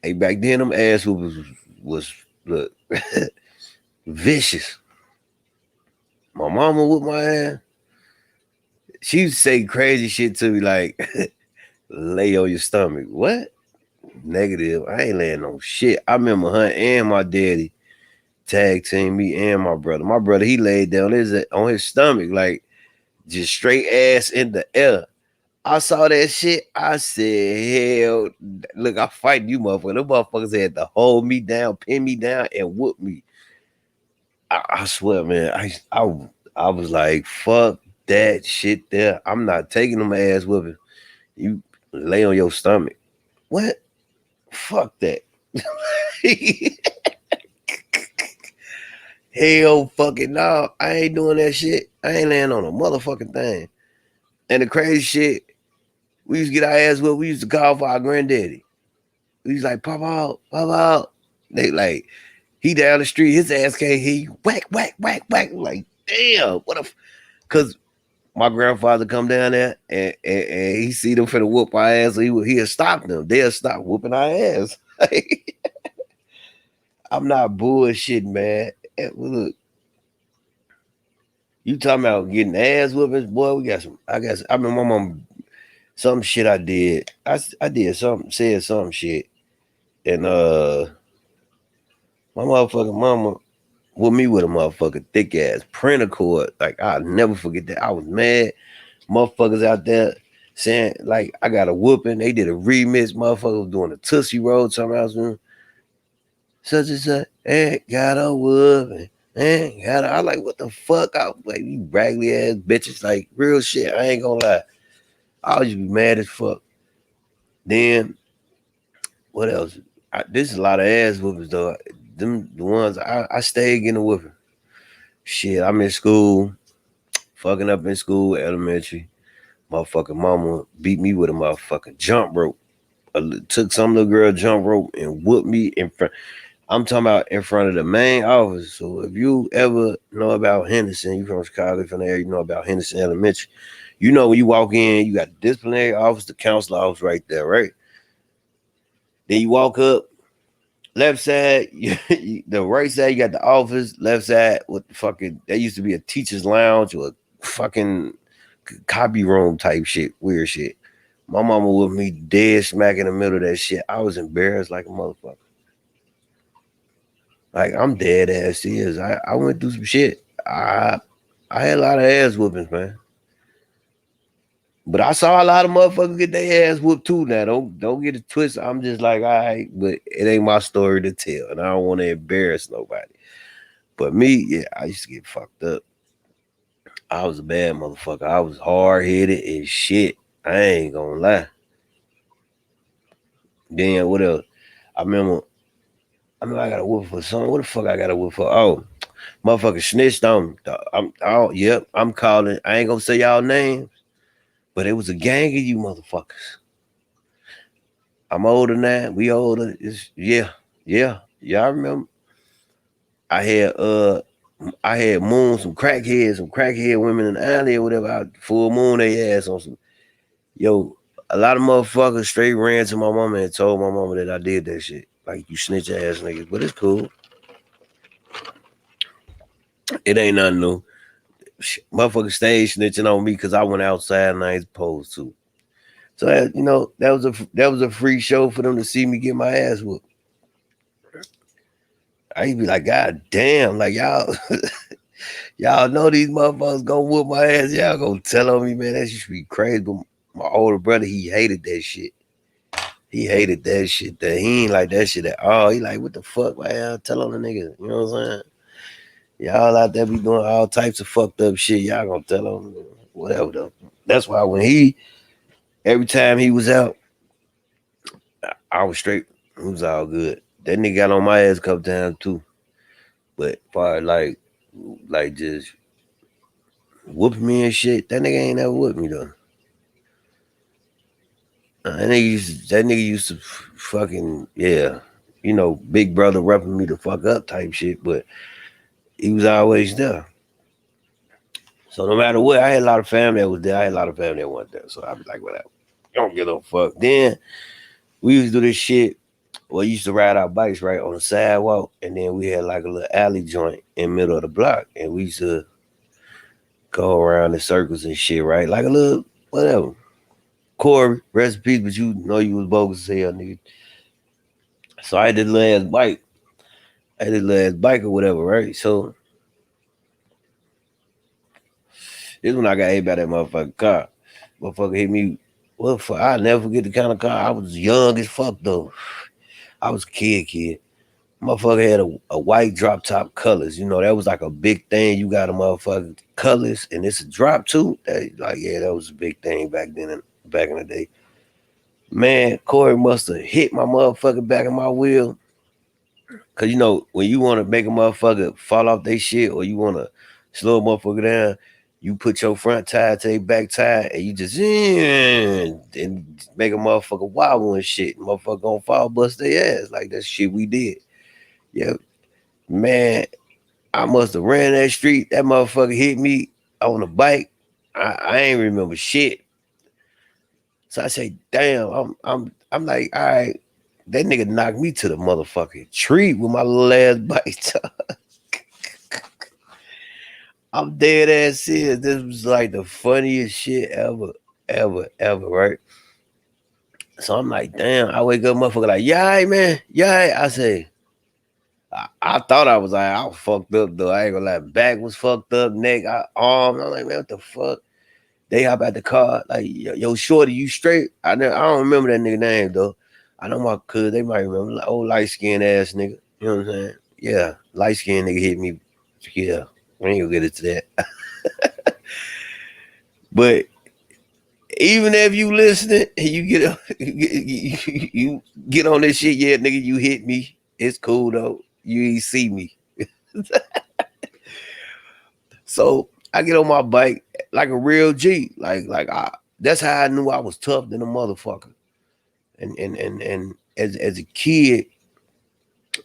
Hey, back then them ass was look vicious. My mama whooped my ass. She used to say crazy shit to me like, "Lay on your stomach." What? Negative. I ain't laying no shit. I remember her and my daddy tag team me and my brother. My brother, he laid down on his stomach, like just straight ass in the air. I saw that shit. I said, hell, look, I'm fighting you, motherfucker. Them motherfuckers had to hold me down, pin me down, and whoop me. I swear, man. I was like, fuck that shit there. I'm not taking them ass whooping. You lay on your stomach. What? Fuck that. Hell fucking no. I ain't doing that shit. I ain't laying on a motherfucking thing. And the crazy shit, we used to get our ass whooped. We used to call for our granddaddy. We was like, pop out, pop out. They like he down the street, his ass can't hear you. Whack, whack, whack, whack. Like, damn, what a cause my grandfather come down there and he see them for the whoop our ass, so he'll stop them. They'll stop whooping our ass. I'm not bullshitting, man. Well, look, you talking about getting ass whoopings, boy? We got some. I guess I mean my mom. Some shit I did. I did something, said some shit, and my motherfucking mama with me with a motherfucking thick ass printer cord. Like I'll never forget that. I was mad. Motherfuckers out there saying like I got a whooping. They did a remix. Motherfuckers was doing a Tootsie Roll. Something else. Such and such. Ain't got a whooping. Ain't got a. I like what the fuck. I like you raggedy ass bitches. Like real shit. I ain't gonna lie. I was just be mad as fuck. Then what else? This is a lot of ass whoopings though. Them the ones I stayed getting a whooping. Shit, I'm in school, fucking up in school, elementary. Motherfucking mama beat me with a motherfucking jump rope. Took some little girl jump rope and whooped me in front. I'm talking about in front of the main office. So if you ever know about Henderson, you from Chicago, from there, you know about Henderson Elementary. You know when you walk in, you got the disciplinary office, the counselor office right there, right? Then you walk up, left side, the right side, you got the office. Left side, with the fucking, that used to be a teacher's lounge or a fucking copy room type shit, weird shit. My mama with me dead smack in the middle of that shit. I was embarrassed like a motherfucker. Like I'm dead ass serious. I went through some shit. I had a lot of ass whoopings, man. But I saw a lot of motherfuckers get their ass whooped too. Now don't get it twisted. I'm just like, all right, but it ain't my story to tell, and I don't want to embarrass nobody. But me, yeah, I used to get fucked up. I was a bad motherfucker. I was hard headed as shit. I ain't gonna lie. Then what else? I remember. I got a whoop for something. What the fuck I got a whoop for? Oh, motherfucker snitched on me. Yep. I'm calling. I ain't gonna say y'all names, but it was a gang of you motherfuckers. I'm older now. We older. Yeah. I remember. I had I had moon some crackhead women in the alley or whatever. I full moon they ass on some. Yo, a lot of motherfuckers straight ran to my mama and told my mama that I did that shit. Like you snitch ass niggas, but it's cool. It ain't nothing new. Motherfuckers stayed snitching on me because I went outside and I ain't supposed to. So that was a free show for them to see me get my ass whooped. I used to be like, God damn, like y'all, y'all know these motherfuckers gonna whoop my ass. Y'all gonna tell on me, man. That should be crazy. But my older brother, he hated that shit. He hated that shit. That he ain't like that shit at all. He like, what the fuck, man? Tell on the niggas. You know what I'm saying? Y'all out there be doing all types of fucked up shit. Y'all gonna tell them whatever though. That's why when every time he was out, I was straight. It was all good. That nigga got on my ass a couple times too. But far like just whooping me and shit, that nigga ain't never whooped me though. That nigga used to fucking yeah, big brother roughing me the fuck up type shit. But he was always there. So no matter what, I had a lot of family that was there. I had a lot of family that wasn't there. So I'd be like, whatever. Don't give a fuck. Then we used to do this shit. Well, we used to ride our bikes right on the sidewalk, and then we had like a little alley joint in the middle of the block, and we used to go around in circles and shit, right? Like a little whatever. Corey, recipes, but you know you was bogus as hell, nigga. So I had this little ass bike. I had this little ass bike or whatever, right? So this when I got hit by that motherfucking car. Motherfucker hit me. Well, I never forget the kind of car. I was young as fuck though. I was a kid. Motherfucker had a white drop top colors. That was like a big thing. You got a motherfucker colors and it's a drop too. That was a big thing back in the day. Man, Corey must have hit my motherfucker back in my wheel. Cause when you want to make a motherfucker fall off their shit or you want to slow a motherfucker down, you put your front tire to their back tire and you just and make a motherfucker wobble and shit. Motherfucker gonna fall bust their ass. Like that shit we did. Yeah, man, I must have ran that street. That motherfucker hit me on the bike. I ain't remember shit. So I say, damn, I'm like, all right, that nigga knocked me to the motherfucking tree with my little ass bike. I'm dead ass serious. This was like the funniest shit ever, ever, ever, right? So I'm like, damn, I wake up, motherfucker, like, yeah, man, yeah. I say, I thought I was fucked up though. I ain't gonna lie. Back was fucked up, neck, arm. I'm like, man, what the fuck? They hop out the car, like, yo, shorty, you straight? I don't remember that nigga name though. I know my cuz, they might remember, like, old light skinned ass nigga. You know what I'm saying? Yeah, light skinned nigga hit me. Yeah, we ain't gonna get into that. But even if you listening and you get you get on this shit, yeah, nigga, you hit me. It's cool though. You ain't see me. So I get on my bike like a real G. That's how I knew I was tough than a motherfucker. And as a kid,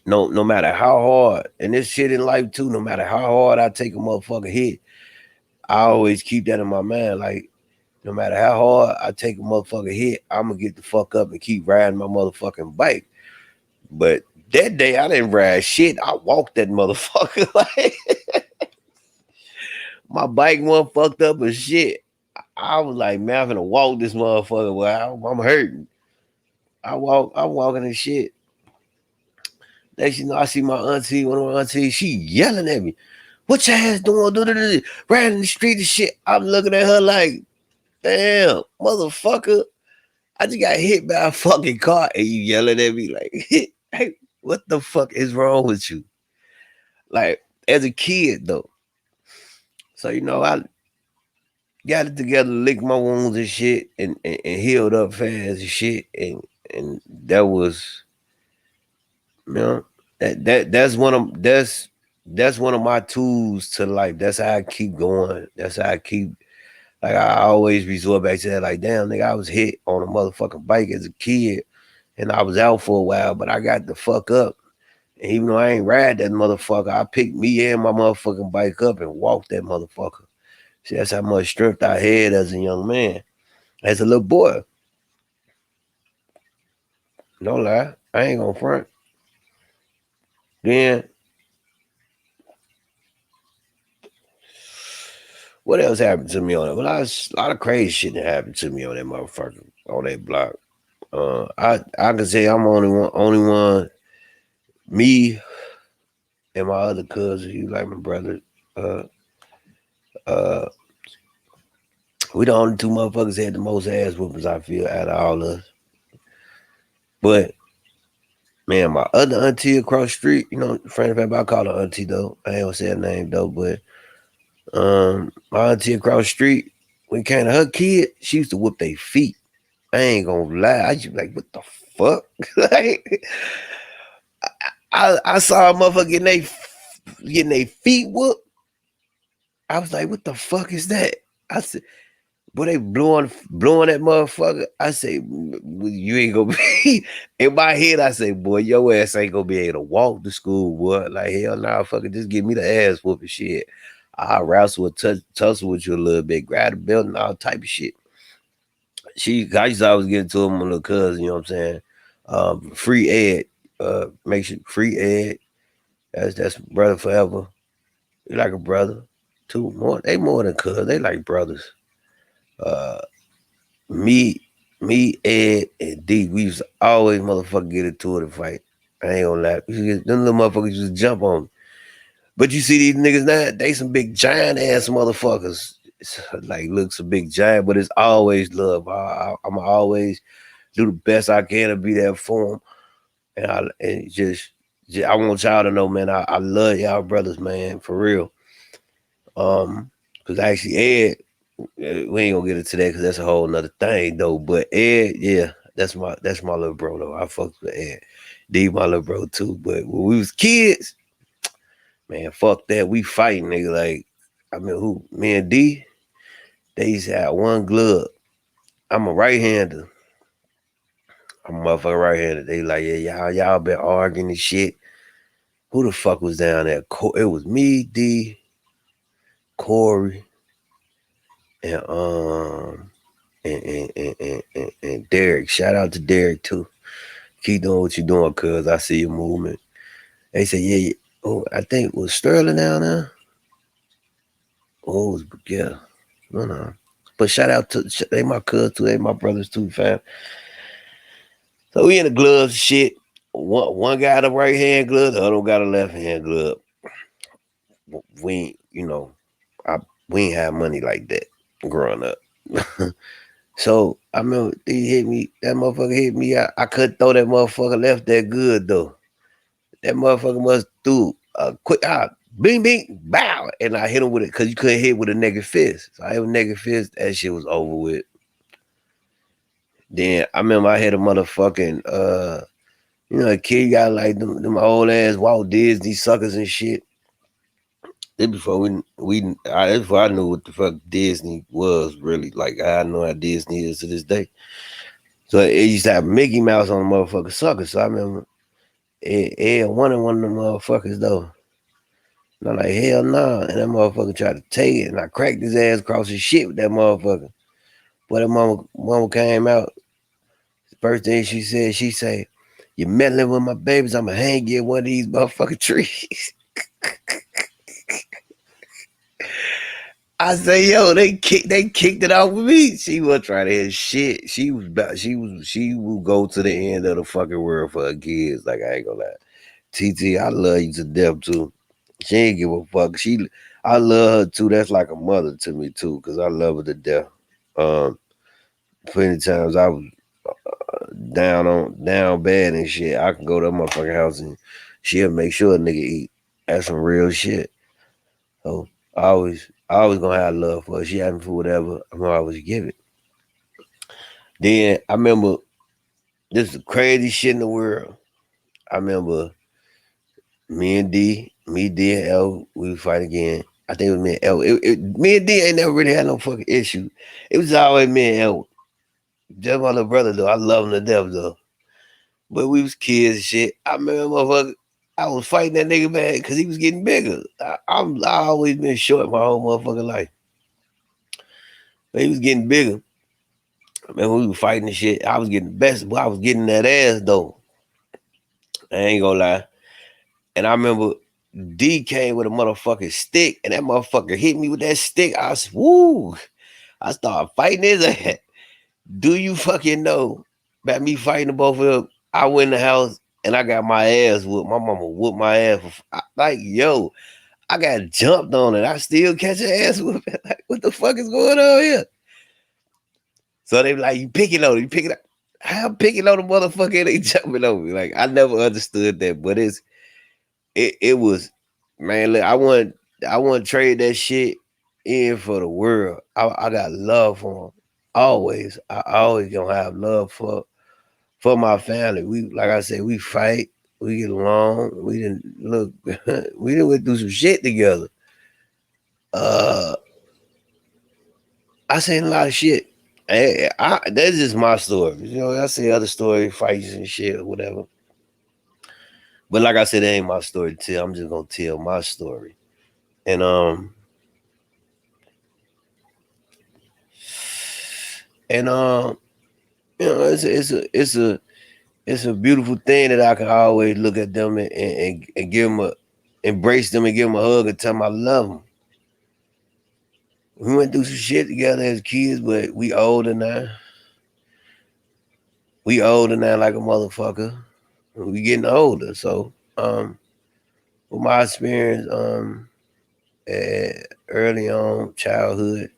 no matter how hard, and this shit in life too, no matter how hard I take a motherfucker hit, I always keep that in my mind. Like, no matter how hard I take a motherfucker hit, I'm gonna get the fuck up and keep riding my motherfucking bike. But that day I didn't ride shit. I walked that motherfucker. Like, my bike wasn't fucked up as shit. I was like, man, I'm gonna walk this motherfucker. Well, I'm hurting. I'm walking and shit. Next you know, I see my auntie, one of my aunties, she yelling at me. What your ass doing? Riding the street and shit. I'm looking at her like, damn, motherfucker. I just got hit by a fucking car and you yelling at me like, hey, what the fuck is wrong with you? Like, as a kid though. So, I got it together, licked my wounds and shit, and healed up fast and shit. And that was, you know, that's one of my tools to life. That's how I keep going. That's how I keep, like, I always resort back to that. Like, damn, nigga, I was hit on a motherfucking bike as a kid, and I was out for a while, but I got the fuck up. And even though I ain't ride that motherfucker, I picked me and my motherfucking bike up and walked that motherfucker. See, that's how much strength I had as a young man. As a little boy, no lie, I ain't gonna front. Then what else happened to me on it? Well, a lot of crazy shit that happened to me on that motherfucker, on that block. I can say I'm only one. Me and my other cousin, you like my brother. Uh, uh, we the only two motherfuckers had the most ass whoopers. I feel out of all of us. But man, my other auntie across the street, friend of family, I call her auntie though. I ain't gonna say her name though, but my auntie across the street, when it came to her kid, she used to whoop their feet. I ain't gonna lie. I just be like, what the fuck? Like, I saw a motherfucker getting their feet whooped. I was like, what the fuck is that? I said, boy, they blowing that motherfucker. I say, you ain't gonna be in my head. I say, boy, your ass ain't gonna be able to walk to school, boy. Like, hell nah, fucking just give me the ass whooping shit. I'll wrestle and tussle with you a little bit, grab the belt and all type of shit. I used to always get to him, my little cousin, you know what I'm saying? Free Ed, make sure free Ed. That's brother forever. You like a brother, too. They more than cuz. They like brothers. Uh, me, Ed, and D, we used to always motherfucker get into it and fight. I ain't gonna lie. Them little motherfuckers used to jump on me. But you see these niggas now, they some big giant ass motherfuckers. It's like looks a big giant, but it's always love. I'm always do the best I can to be there for them. And I want y'all to know, man, I love y'all brothers, man, for real. Because actually, Ed, we ain't gonna get into that because that's a whole nother thing, though. But Ed, yeah, that's my little bro, though. I fucks with Ed. D, my little bro too. But when we was kids, man, fuck that. We fighting, nigga. Like, I mean, who? Me and D, they used to have one glove. I'm a right hander. I'm a motherfucker right hander. They like, yeah, y'all been arguing and shit. Who the fuck was down there? It was me, D, Corey, and and Derek. Shout out to Derek too. Keep doing what you're doing, cuz I see your movement. They said, yeah, yeah. Oh, I think it was Sterling down there. Oh, it was, yeah. No, no. But shout out to they my cuz too, they my brothers too, fam. So we in the gloves shit. One got a right hand glove, the other one got a left hand glove. We ain't, I we ain't have money like that growing up. So I remember he hit me. That motherfucker hit me. I couldn't throw that motherfucker left that good though. That motherfucker must do a quick bing bing bow, and I hit him with it because you couldn't hit with a naked fist. So I hit with a naked fist. That shit was over with. Then I remember I hit a motherfucking a kid got like them old ass Walt Disney suckers and shit. This before that's before I knew what the fuck Disney was really. Like I know how Disney is to this day. So it used to have Mickey Mouse on the motherfucking sucker. So I remember Ed one of them motherfuckers though. And I'm like, hell nah. And that motherfucker tried to take it and I cracked his ass across his shit with that motherfucker. But that mama came out. The first thing she say, you meddling with my babies, I'ma hang you in one of these motherfucking trees. I say, yo, they kicked it off with me. She was trying to hit shit. She will go to the end of the fucking world for her kids. Like I ain't gonna lie. TT, I love you to death too. She ain't give a fuck. I love her too. That's like a mother to me too, cause I love her to death. Um, Plenty times I was down bad and shit. I can go to her motherfucking house and she'll make sure a nigga eat. That's some real shit. So I always gonna have love for her. She asked me for whatever, I'm gonna always give it. Then I remember this is the crazy shit in the world. I remember me, D, and L, we would fight again. I think it was me and L. Me and D ain't never really had no fucking issue. It was always me and L. Just my little brother though. I love him to death though. But we was kids and shit. I remember motherfucker. I was fighting that nigga man because he was getting bigger. I always been short my whole motherfucking life. But he was getting bigger. I remember we were fighting and shit. I was getting the best, but I was getting that ass though. I ain't gonna lie. And I remember D came with a motherfucking stick, and that motherfucker hit me with that stick. I was woo. I started fighting his ass. Do you fucking know about me fighting the both of them? I went in the house and I got my ass whooped. My mama whooped my ass. Like, yo, I got jumped on it. I still catch an ass whooping. Like, what the fuck is going on here? So they be like, you picking on it, you picking up. How I'm picking on the motherfucker and they jumping over me? Like, I never understood that, but it was, man, look, I want to trade that shit in for the world. I got love for him. Always. I always gonna have love for my family. We like I said, we fight, we get along. We didn't look we didn't went through some shit together. Uh I seen a lot of shit. That's just my story. I see other story, fights and shit or whatever. But like I said, it ain't my story to tell. I'm just gonna tell my story. And and it's a beautiful thing that I can always look at them and give them embrace them and give them a hug and tell them I love them. We went through some shit together as kids, but we older now. We older now like a motherfucker. We getting older, so with my experience, early on childhood,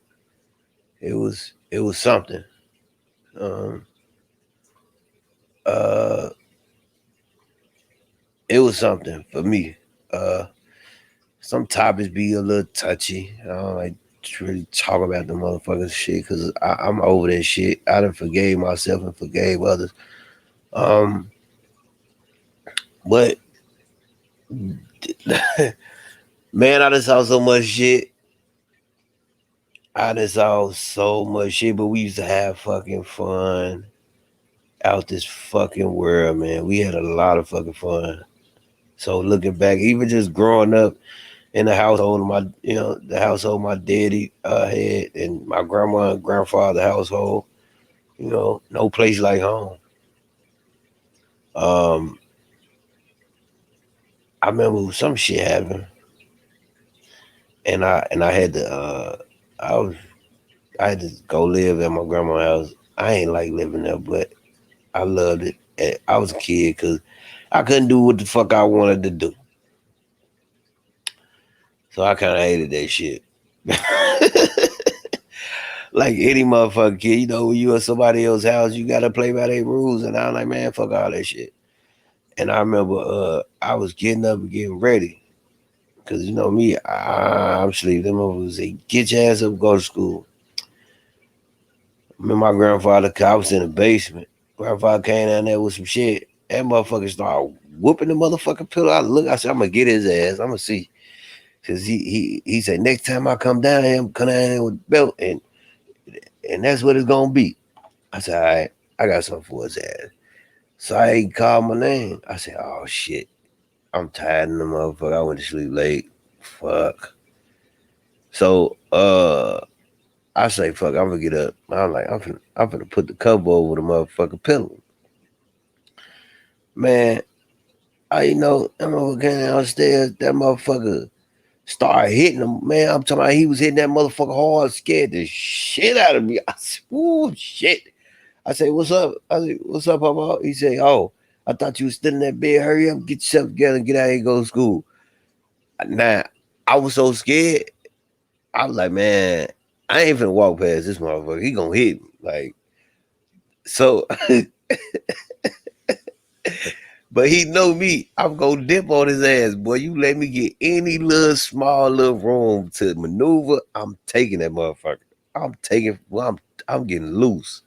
it was something. Um, uh, it was something for me. Uh, some topics be a little touchy. I don't like to really talk about the motherfucking shit because I'm over that shit. I done forgave myself and forgave others. Um, but man, I just saw so much shit. I just saw so much shit, but we used to have fucking fun out this fucking world, man. We had a lot of fucking fun. So looking back, even just growing up in the household of my, the household my daddy had, and my grandma and grandfather household, no place like home. Um, I remember some shit happened, and I had to, I was, I had to go live at my grandma's house. I ain't like living there, but I loved it. I was a kid because I couldn't do what the fuck I wanted to do, so I kind of hated that shit. Like any motherfucking kid, when you at somebody else's house, you gotta play by their rules. And I'm like, man, fuck all that shit. And I remember I was getting up and getting ready. Cause me, I'm sleep. Them motherfuckers say, get your ass up, go to school. Me and my grandfather, 'cause I was in the basement. Grandfather came down there with some shit. That motherfucker started whooping the motherfucking pillow. I look, I said, I'm gonna get his ass. I'm gonna see. Cause he said, next time I come down here, I'm coming down here with a belt, and that's what it's gonna be. I said, all right, I got something for his ass. So I ain't called my name. I said, oh shit. I'm tired of the motherfucker. I went to sleep late. Fuck. So I say, fuck, I'm gonna get up. I'm like, I'm finna put the cover over the motherfucking pillow. Man, that motherfucker came downstairs, that motherfucker started hitting him. Man, I'm talking about he was hitting that motherfucker hard, scared the shit out of me. I said, ooh, shit. I say, what's up? I said, what's up, Papa? He say, oh, I thought you was still in that bed. Hurry up, get yourself together and get out here and go to school. Now, I was so scared. I was like, man, I ain't finna walk past this motherfucker. He gonna hit me. Like, so, but he know me. I'm gonna dip on his ass. Boy, you let me get any little small little room to maneuver, I'm taking that motherfucker. I'm getting loose.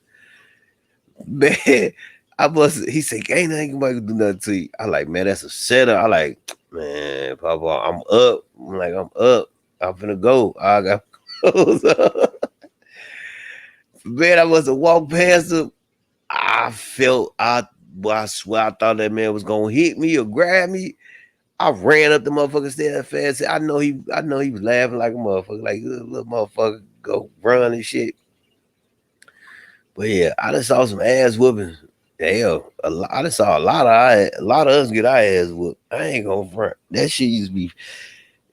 Man, he said, ain't nothing nobody do nothing to you. I like, man, that's a setup. I like, man, Papa, I'm up. I'm like, I'm up. I'm finna go. I got clothes up. Man, I must have walked past him. I felt boy, I swear I thought that man was gonna hit me or grab me. I ran up the motherfucker stairs fast. I know he was laughing like a motherfucker, like little motherfucker go run and shit. But yeah, I just saw some ass whooping. Hell, I just saw a lot of us get our ass whooped. I ain't gonna front. That shit used to be.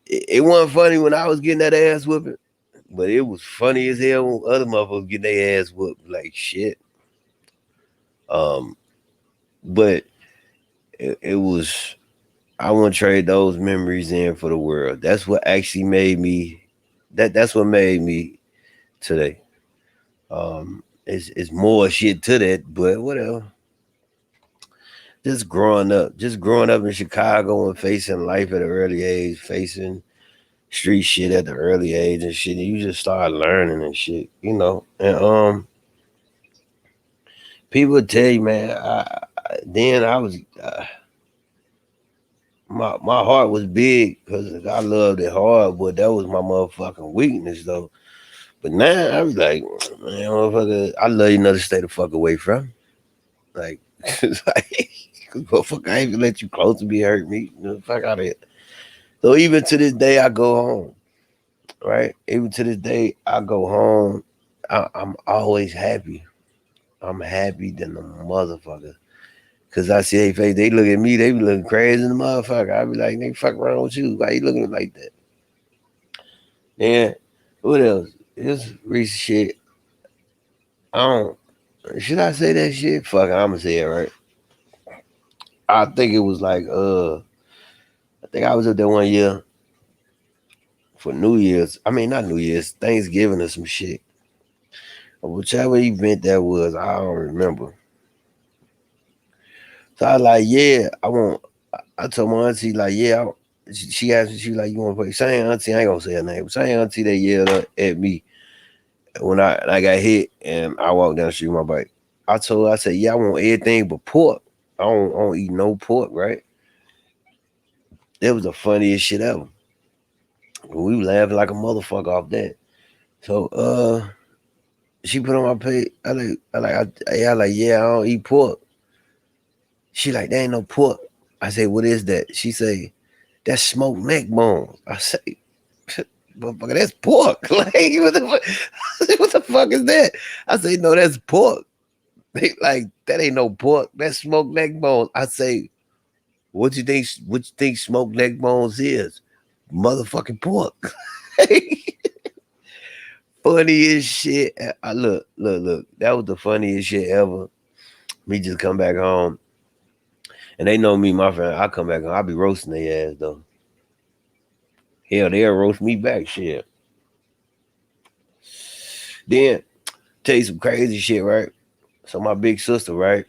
It wasn't funny when I was getting that ass whooping, but it was funny as hell when other motherfuckers getting their ass whooped like shit. Um, but it was. I wouldn't trade those memories in for the world. That's what actually made me. That's what made me today. It's more shit to that, but whatever. Just growing up in Chicago and facing life at an early age, facing street shit at the early age and shit. You just start learning and shit, And people tell you, man. Then I was my heart was big because I loved it hard, but that was my motherfucking weakness though. But now I was like, man, motherfucker, I love you enough to stay the fuck away from. Like, it's like, motherfucker, I ain't gonna let you close to me hurt me. Fuck out of here. So even to this day, I go home. Right? Even to this day, I go home. I'm always happy. I'm happy than the motherfucker. Cause I see they face, they look at me, they be looking crazy in the motherfucker. I be like, nigga, fuck wrong with you? Why you looking like that? Then what else? This recent shit. I don't. Should I say that shit? Fuck it, I'ma say it right. I think it was like I think I was up there one year for New Year's. I mean not New Year's, Thanksgiving or some shit. Or whichever event that was, I don't remember. So I was like, yeah, I want. I told my auntie like, yeah. She asked me, she was like, you want to play? Same auntie, I ain't gonna say her name. Same auntie that yelled at me when I got hit and I walked down the street with my bike. I told her, I said, yeah, I want everything but pork. I don't eat no pork, right? That was the funniest shit ever. We were laughing like a motherfucker off that. So she put on my plate. I like, yeah, I don't eat pork. She like, there ain't no pork. I say, what is that? She say, that's smoked neck bones. I say, motherfucker, that's pork. Like, what the fuck? What the fuck is that? I say, no, that's pork. They like that ain't no pork. That's smoked neck bones. I say, what you think? What you think smoked neck bones is? Motherfucking pork. Funniest shit. I look. That was the funniest shit ever. Me just come back home, and they know me, my friend. I come back home, I be roasting their ass though. Hell, they'll roast me back. Shit. Then tell you some crazy shit, right? So my big sister, right?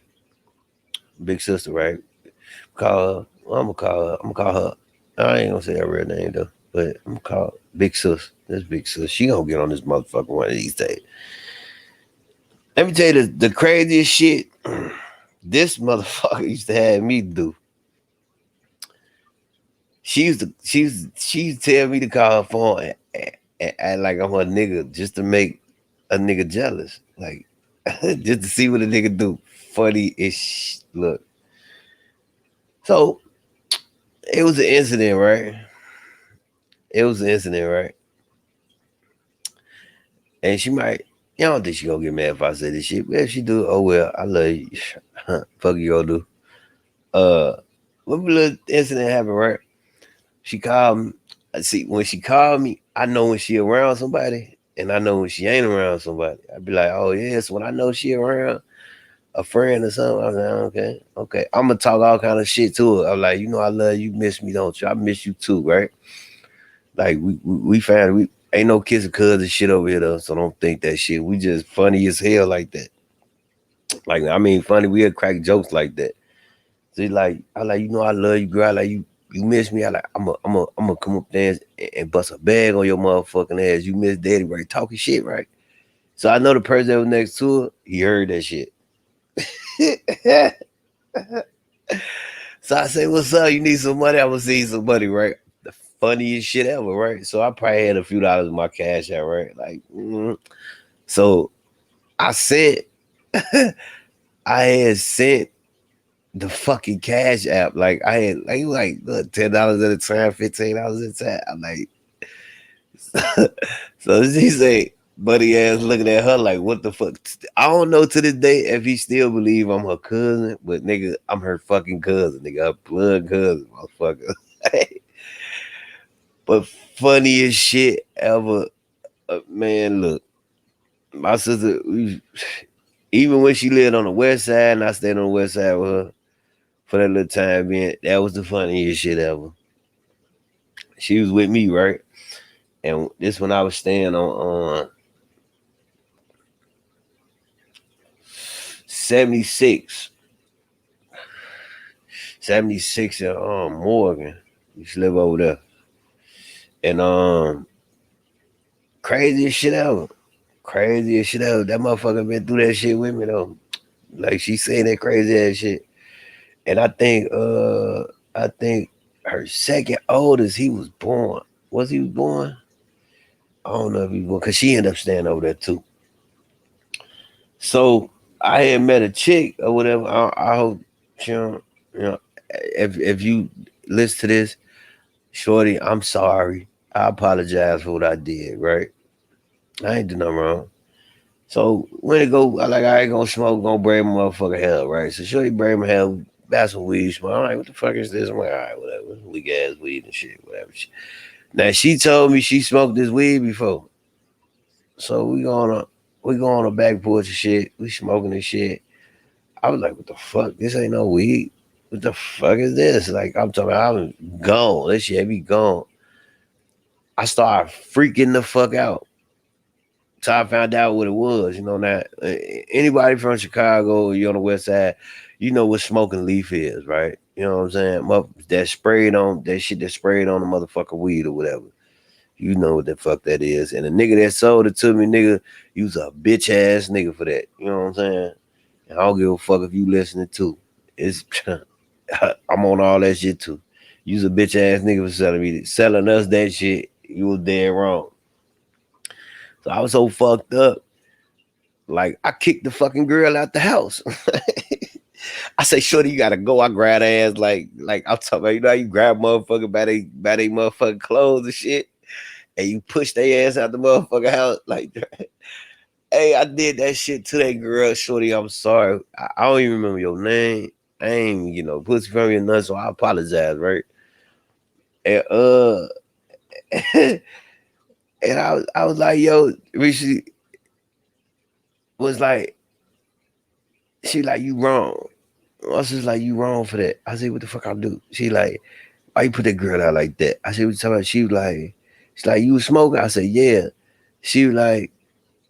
Big sister, right? Call her. Well, I'm gonna call her. I'm gonna call her. I ain't gonna say her real name though, but I'm gonna call her Big Sis. This Big Sis. She gonna get on this motherfucker one of these days. Let me tell you the craziest shit this motherfucker used to have me do. She used to tell me to call her phone and act like I'm her nigga just to make a nigga jealous. Like just to see what a nigga do. Funny as look. So it was an incident, right? It was an incident, right? And she might, I don't think she gonna get mad if I say this shit. But if she do, oh well, I love you. Fuck you gonna do. Uh, what little incident happened, right? She called me. See, when she called me, I know when she around somebody, and I know when she ain't around somebody. I'd be like, oh yes, when I know she around a friend or something, I'm like, okay, okay. I'm gonna talk all kind of shit to her. I'm like, you know, I love you, miss me, don't you? I miss you too, right? Like we found we ain't no kiss or cousin shit over here though, so don't think that shit. We just funny as hell like that. Like I mean, funny. We'll crack jokes like that. So like, I like, you know, I love you, girl. I like you. You miss me. I like, I'm gonna come up there and bust a bag on your motherfucking ass. You miss daddy, right? Talking shit, right? So I know the person that was next to her, he heard that shit. So I say, what's up? You need some money? I'm gonna see some money, right? The funniest shit ever, right? So I probably had a few dollars in my cash out, right? Like, so I sent, I had sent the fucking cash app. Like I had like look, $10 at a time, $15 at a time. I'm like, so she say, buddy ass looking at her like, what the fuck? I don't know to this day if he still believe I'm her cousin, but nigga, I'm her fucking cousin, nigga, her blood cousin, motherfucker. But funniest shit ever, man. Look, my sister, even when she lived on the west side, and I stayed on the west side with her for that little time being, that was the funniest shit ever. She was with me, right? And this when I was staying on 76, 76 in Morgan. Used to live over there. And craziest shit ever. Craziest shit ever. That motherfucker been through that shit with me though. Like she saying that crazy ass shit. And I think her second oldest, he was born. Was he born? I don't know if he was born, cause she ended up staying over there too. So I had met a chick or whatever. I hope you know, if you listen to this, shorty, I'm sorry. I apologize for what I did. Right? I ain't do nothing wrong. So when it go, I like I ain't gonna smoke, gonna braid my motherfucker hell, right? So shorty braid my hell, got some weed smoke. I'm like, what the fuck is this? I'm like, all right, whatever, weak ass weed and shit, whatever. Now she told me she smoked this weed before, so we go on a back porch and shit. We smoking this shit. I was like, what the fuck? This ain't no weed. What the fuck is this? Like I'm talking about, I'm gone. This shit be gone. I started freaking the fuck out. So I found out what it was. You know that anybody from Chicago, you on the west side, you know what smoking leaf is, right? You know what I'm saying? That sprayed on that shit that sprayed on the motherfucker weed or whatever. You know what the fuck that is. And the nigga that sold it to me, nigga, you was a bitch ass nigga for that. You know what I'm saying? And I don't give a fuck if you listening too. It's I'm on all that shit too. You's a bitch ass nigga for selling us that shit. You was dead wrong. So I was so fucked up. Like I kicked the fucking girl out the house. I say, shorty, you gotta go. I grab her ass like I'm talking about, you know how you grab motherfucker by they motherfucking clothes and shit, and you push their ass out the motherfucker house. Like, hey, I did that shit to that girl, shorty. I'm sorry. I don't even remember your name. I ain't, pussy from your nuts, so I apologize, right? And and I was like, yo, Rishi was like, she like, you wrong. I was just like, you wrong for that. I said, what the fuck I do? She like, why you put that girl out like that? I said, what you talking about? She's like, you was smoking? I said, yeah. She was like,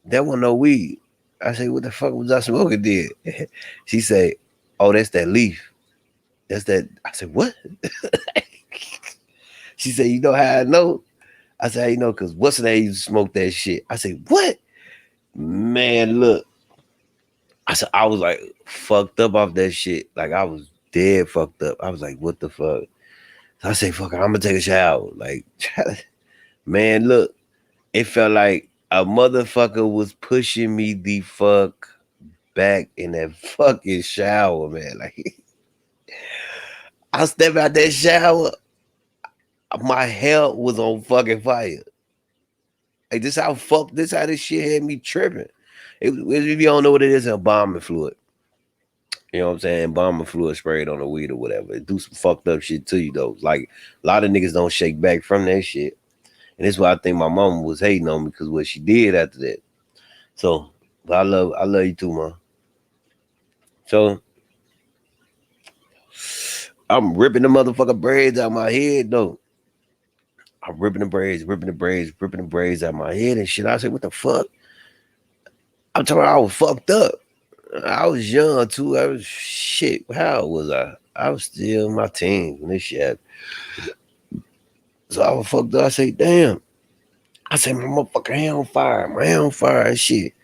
that wasn't no weed. I said, what the fuck was I smoking then? She said, oh, that's that leaf. That's that. I said, what? She said, you know how I know? I said, how you know? Because what's the name, you smoke that shit? I said, what? Man, look. I said, I was like fucked up off that shit. Like I was dead fucked up. I was like, what the fuck? So I say, fuck, I'm gonna take a shower. Like, man, look, it felt like a motherfucker was pushing me the fuck back in that fucking shower, man. Like, I stepped out that shower, my hair was on fucking fire. Like, this how this shit had me tripping. If you don't know what it is, embalming fluid. You know what I'm saying? Embalming fluid sprayed on the weed or whatever. It do some fucked up shit to you though. Like a lot of niggas don't shake back from that shit. And that's why I think my mama was hating on me because what she did after that. So, but I love you too, man. So I'm ripping the motherfucker braids out my head though. I'm ripping the braids, ripping the braids out my head and shit. I said, what the fuck? I'm talking about I was fucked up. I was young too. I was shit. How old was I? I was still in my teens when this shit happened. So I was fucked up. I say, damn. I say, my motherfucker hand on fire. My hand on fire and shit.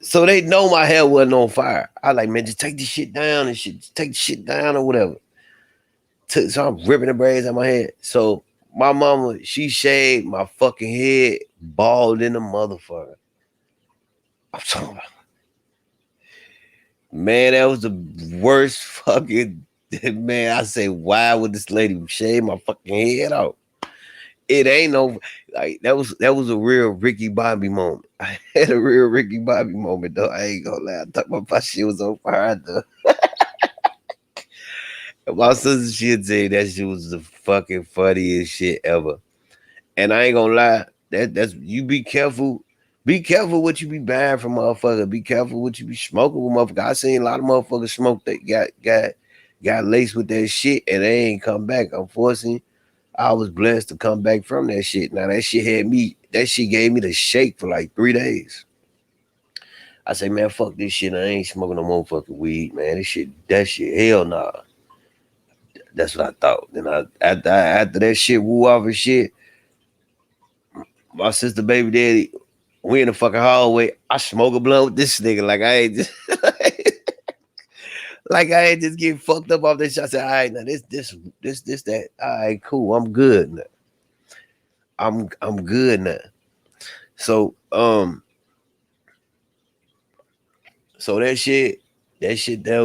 So they know my hair wasn't on fire. I like, man, just take this shit down and shit. Just take the shit down or whatever. So I'm ripping the braids out my head. So my mama, she shaved my fucking head bald in the motherfucker. I'm talking about, man, that was the worst fucking, man. I say, why would this lady shave my fucking head off? It ain't no, like that was a real Ricky Bobby moment. I had a real Ricky Bobby moment though. I ain't gonna lie. I thought my shit was on fire though. My sister she'd say that shit was the fucking funniest shit ever. And I ain't gonna lie, that's you be careful. Be careful what you be buying from motherfucker. Be careful what you be smoking with motherfucker. I seen a lot of motherfuckers smoke that got laced with that shit and they ain't come back. Unfortunately, I was blessed to come back from that shit. Now that shit gave me the shake for like 3 days. I say, man, fuck this shit. I ain't smoking no motherfucking weed, man. That shit, hell nah. That's what I thought. Then after that shit woo off and shit, my sister baby daddy, we in the fucking hallway. I smoke a blunt with this nigga like I ain't just like I ain't just getting fucked up off this shit. I said, all right, now this that. All right, cool. I'm good now. I'm good now. So that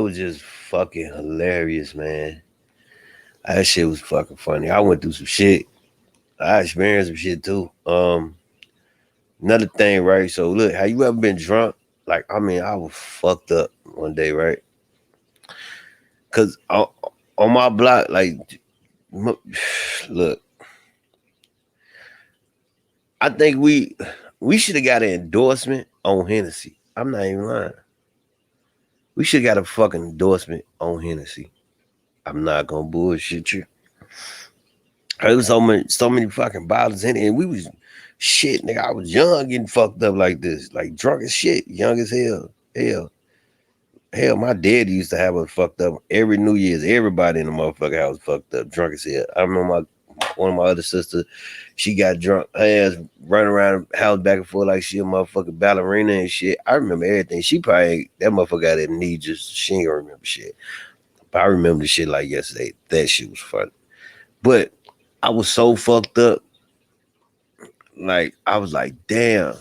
was just fucking hilarious, man. That shit was fucking funny. I went through some shit. I experienced some shit too. Another thing, right? So look, have you ever been drunk? Like, I mean, I was fucked up one day, right? Cause on my block, like, look, I think we should have got an endorsement on Hennessy. I'm not even lying. We should have got a fucking endorsement on Hennessy. I'm not gonna bullshit you. There was so many fucking bottles in it, and we was shit, nigga. I was young, getting fucked up like this, like drunk as shit, young as hell. Hell, my dad used to have us fucked up every New Year's. Everybody in the motherfucker house fucked up, drunk as hell. I remember one of my other sisters, she got drunk, her ass running around the house back and forth like she a motherfucking ballerina and shit. I remember everything. She probably that motherfucker got amnesia. She ain't gonna remember shit. But I remember the shit like yesterday. That shit was funny. But I was so fucked up. Like I was like, damn.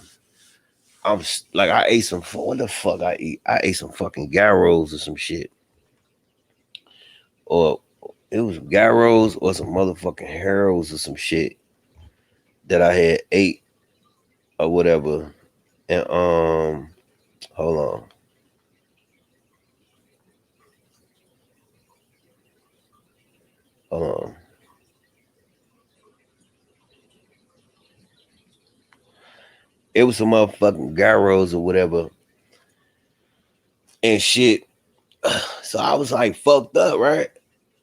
like I ate some what the fuck I eat? I ate some fucking gyros or some shit. Or it was gyros or some motherfucking harrows or some shit that I had ate or whatever. And hold on. Hold on. It was some motherfucking gyros or whatever and shit. So I was like fucked up, right?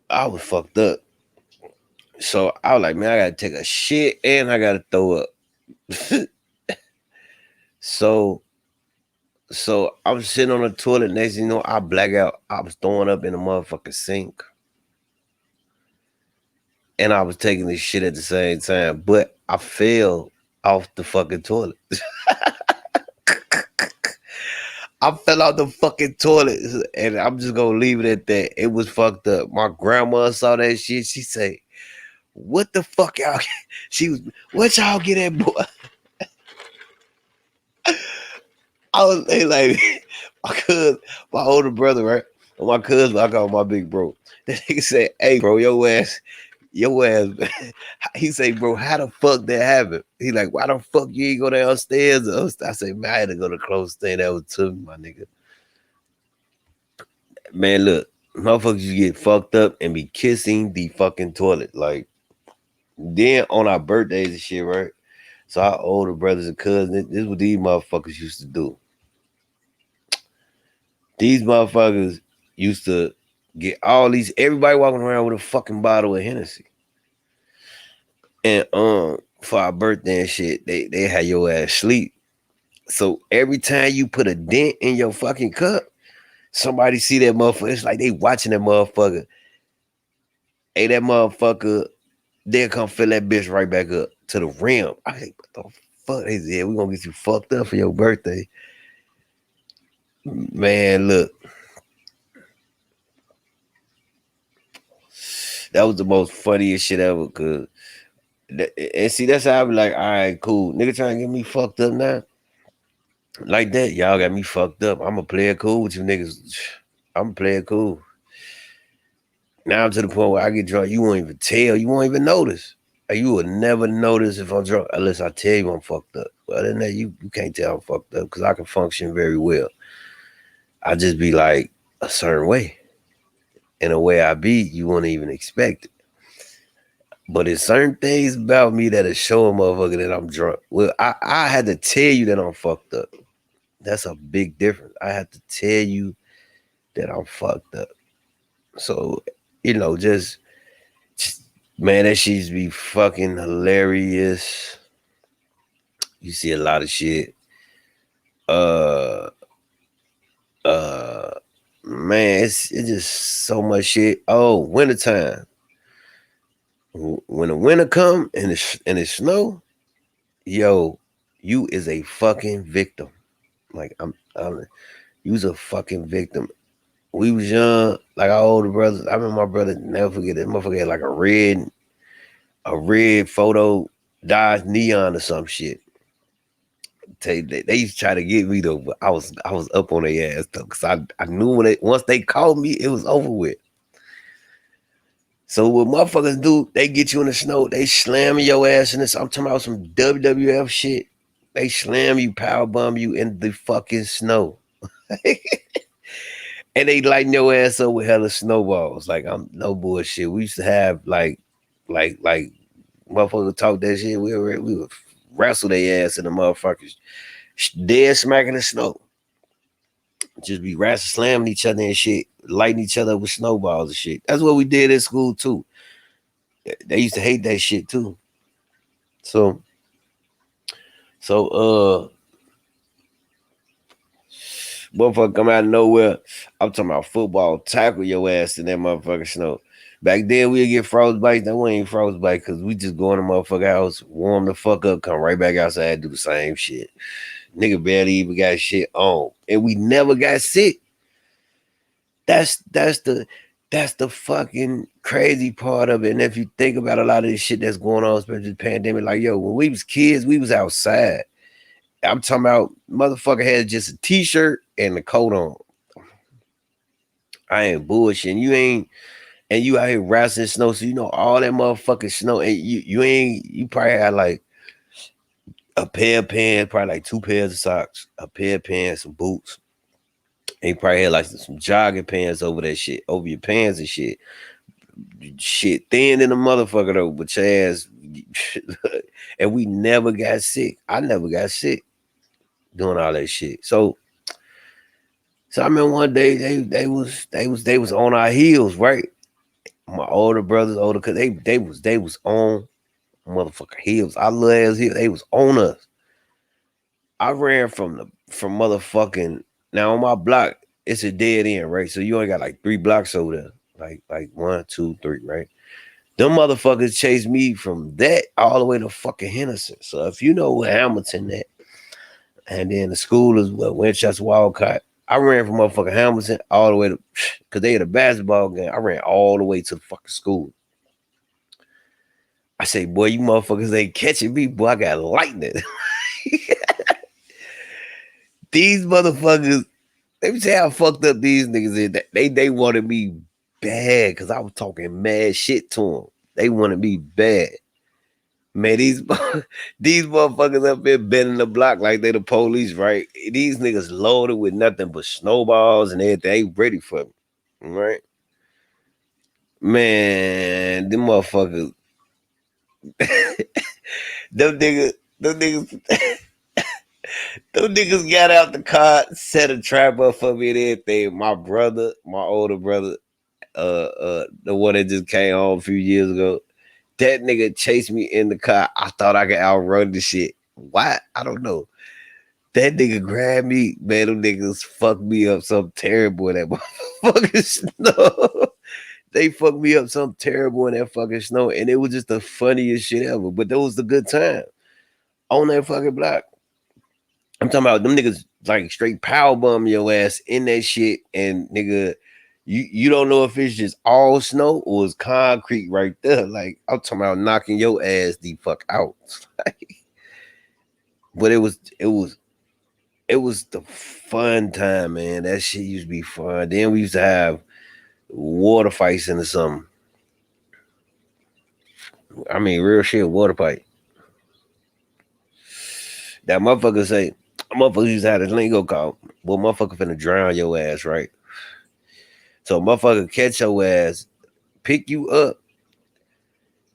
I was fucked up. So I was like, man, I gotta take a shit and I gotta throw up. so I was sitting on the toilet. Next thing you know, I black out. I was throwing up in the motherfucking sink. And I was taking this shit at the same time. But I fell off the fucking toilet. I fell out the fucking toilet. And I'm just gonna leave it at that. It was fucked up. My grandma saw that shit. She said, what the fuck y'all she was what y'all get at, boy? I was like my cousin, my older brother, right? And my cousin, I call my big bro. That nigga said, hey bro, your ass he say, bro, how the fuck that happened? He like, why the fuck you ain't go downstairs? I say, man, I had to go to the close thing that was to me, my nigga. Man, look, motherfuckers you get fucked up and be kissing the fucking toilet. Like then on our birthdays and shit, right? So our older brothers and cousins, this is what these motherfuckers used to do. These motherfuckers used to get all these everybody walking around with a fucking bottle of Hennessy. And for our birthday and shit, they had your ass sleep. So every time you put a dent in your fucking cup, somebody see that motherfucker. It's like they watching that motherfucker. Hey, that motherfucker, they'll come fill that bitch right back up to the rim. I think, what the fuck? They said, we gonna get you fucked up for your birthday. Man, look. That was the most funniest shit ever. Cause and see, that's how I be like, all right, cool. Nigga trying to get me fucked up now. Like that, y'all got me fucked up. I'm a player cool with you niggas. I'm a player cool. Now I'm to the point where I get drunk, you won't even tell, you won't even notice. Like, you will never notice if I'm drunk unless I tell you I'm fucked up. But other than that, you can't tell I'm fucked up because I can function very well. I just be like a certain way. And the way I be, you won't even expect it. But it's certain things about me that'll show a motherfucker that I'm drunk. Well, I had to tell you that I'm fucked up. That's a big difference. I have to tell you that I'm fucked up. So, just man, that shit be fucking hilarious. You see a lot of shit. Uh uh man, it's just so much shit. Oh, wintertime. When the winter come and it snow, yo, you is a fucking victim. Like I'm you's a fucking victim. We was young, like our older brothers. I remember my brother never forget that motherfucker had like a red photo Dodge Neon or some shit. They used to try to get me though, but I was up on their ass though, cause I knew once they called me, it was over with. So what motherfuckers do, they get you in the snow, they slam your ass in this. I'm talking about some WWF shit. They slam you, power bomb you in the fucking snow. And they lighten your ass up with hella snowballs. Like I'm no bullshit. We used to have like motherfuckers talk that shit. We would wrestle their ass in the motherfuckers dead smack in the snow. Just be wrestling, slamming each other and shit, lighting each other up with snowballs and shit. That's what we did at school too. They used to hate that shit too. So so motherfucker come out of nowhere. I'm talking about football, tackle your ass in that motherfucking snow. Back then we'd get frostbite. That we ain't frostbite because we just go in the motherfucker house, warm the fuck up, come right back outside, do the same shit. Nigga barely even got shit on. And we never got sick. That's the fucking crazy part of it. And if you think about a lot of this shit that's going on, especially the pandemic, like yo, when we was kids, we was outside. I'm talking about motherfucker had just a t-shirt and a coat on. I ain't bullshitting. You ain't, and you out here wrestling snow, so you know all that motherfucking snow, and you probably had like a pair of pants, probably like two pairs of socks, a pair of pants, some boots, and you probably had like some jogging pants over that shit, over your pants and shit. Shit thin in the motherfucker though, but your ass, and we never got sick. I never got sick doing all that shit. So I remember one day they was on our heels, right? My older brothers, older cause they was on motherfucker heels. I love ass heels. They was on us. I ran from motherfucking now on my block. It's a dead end, right? So you only got like 3 blocks over there, like 1, 2, 3, right? Them motherfuckers chased me from that all the way to fucking Henderson. So if you know where Hamilton at, and then the school is what Winchester Wildcat. I ran from motherfucking Hamilton all the way to, cause they had a basketball game. I ran all the way to the fucking school. I say, boy, you motherfuckers ain't catching me, boy. I got lightning. These motherfuckers, let me tell you how fucked up these niggas is. They wanted me bad because I was talking mad shit to them. They wanted me bad. Man, these motherfuckers up there bending the block like they the police, right? These niggas loaded with nothing but snowballs and everything. They ready for me, right? Man, them motherfuckers, them niggas, them niggas, them niggas got out the car, set a trap up for me and everything. My brother, my older brother, the one that just came home a few years ago, that nigga chased me in the car. I thought I could outrun the shit. Why? I don't know. That nigga grabbed me, man. Them niggas fucked me up something terrible in that motherfucking snow. They fucked me up something terrible in that fucking snow, and it was just the funniest shit ever. But that was the good time on that fucking block. I'm talking about them niggas like straight power bomb your ass in that shit, and nigga, you don't know if it's just all snow or it's concrete right there. Like I'm talking about knocking your ass the fuck out. But it was the fun time, man. That shit used to be fun. Then we used to have water fights into something. I mean, real shit, water fight. That motherfucker say, motherfucker used to have this lingo called, well, motherfucker finna drown your ass, right? So motherfucker catch your ass, pick you up,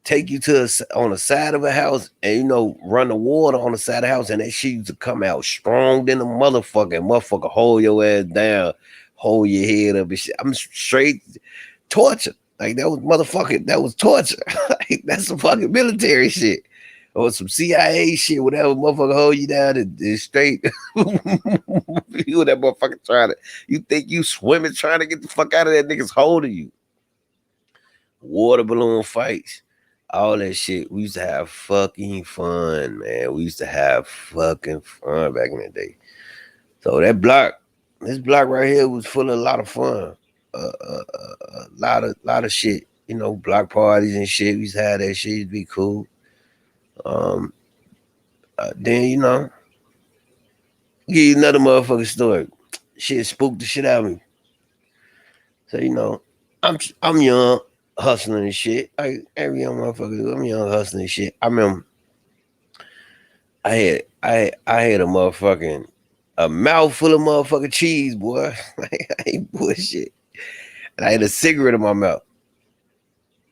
take you to on the side of a house, and run the water on the side of the house, and that shit used to come out strong than a motherfucker hold your ass down, hold your head up and shit. I'm straight torture. Like that was motherfucking, that was torture. Like that's some fucking military shit. Or some CIA shit, whatever motherfucker hold you down and straight. You that motherfucker trying to, you think you swimming trying to get the fuck out of that nigga's holding you. Water balloon fights, all that shit. We used to have fucking fun, man. We used to have fucking fun back in the day. So this block right here was full of a lot of fun. A lot of shit. Block parties and shit. We used to have that shit. It'd be cool. Um, then give you another motherfucking story. Shit spooked the shit out of me. So I'm young, hustling and shit. Like every young motherfucker, I'm young hustling and shit. I remember I had a mouthful of motherfucking cheese, boy. Like, I ain't bullshit. And I had a cigarette in my mouth.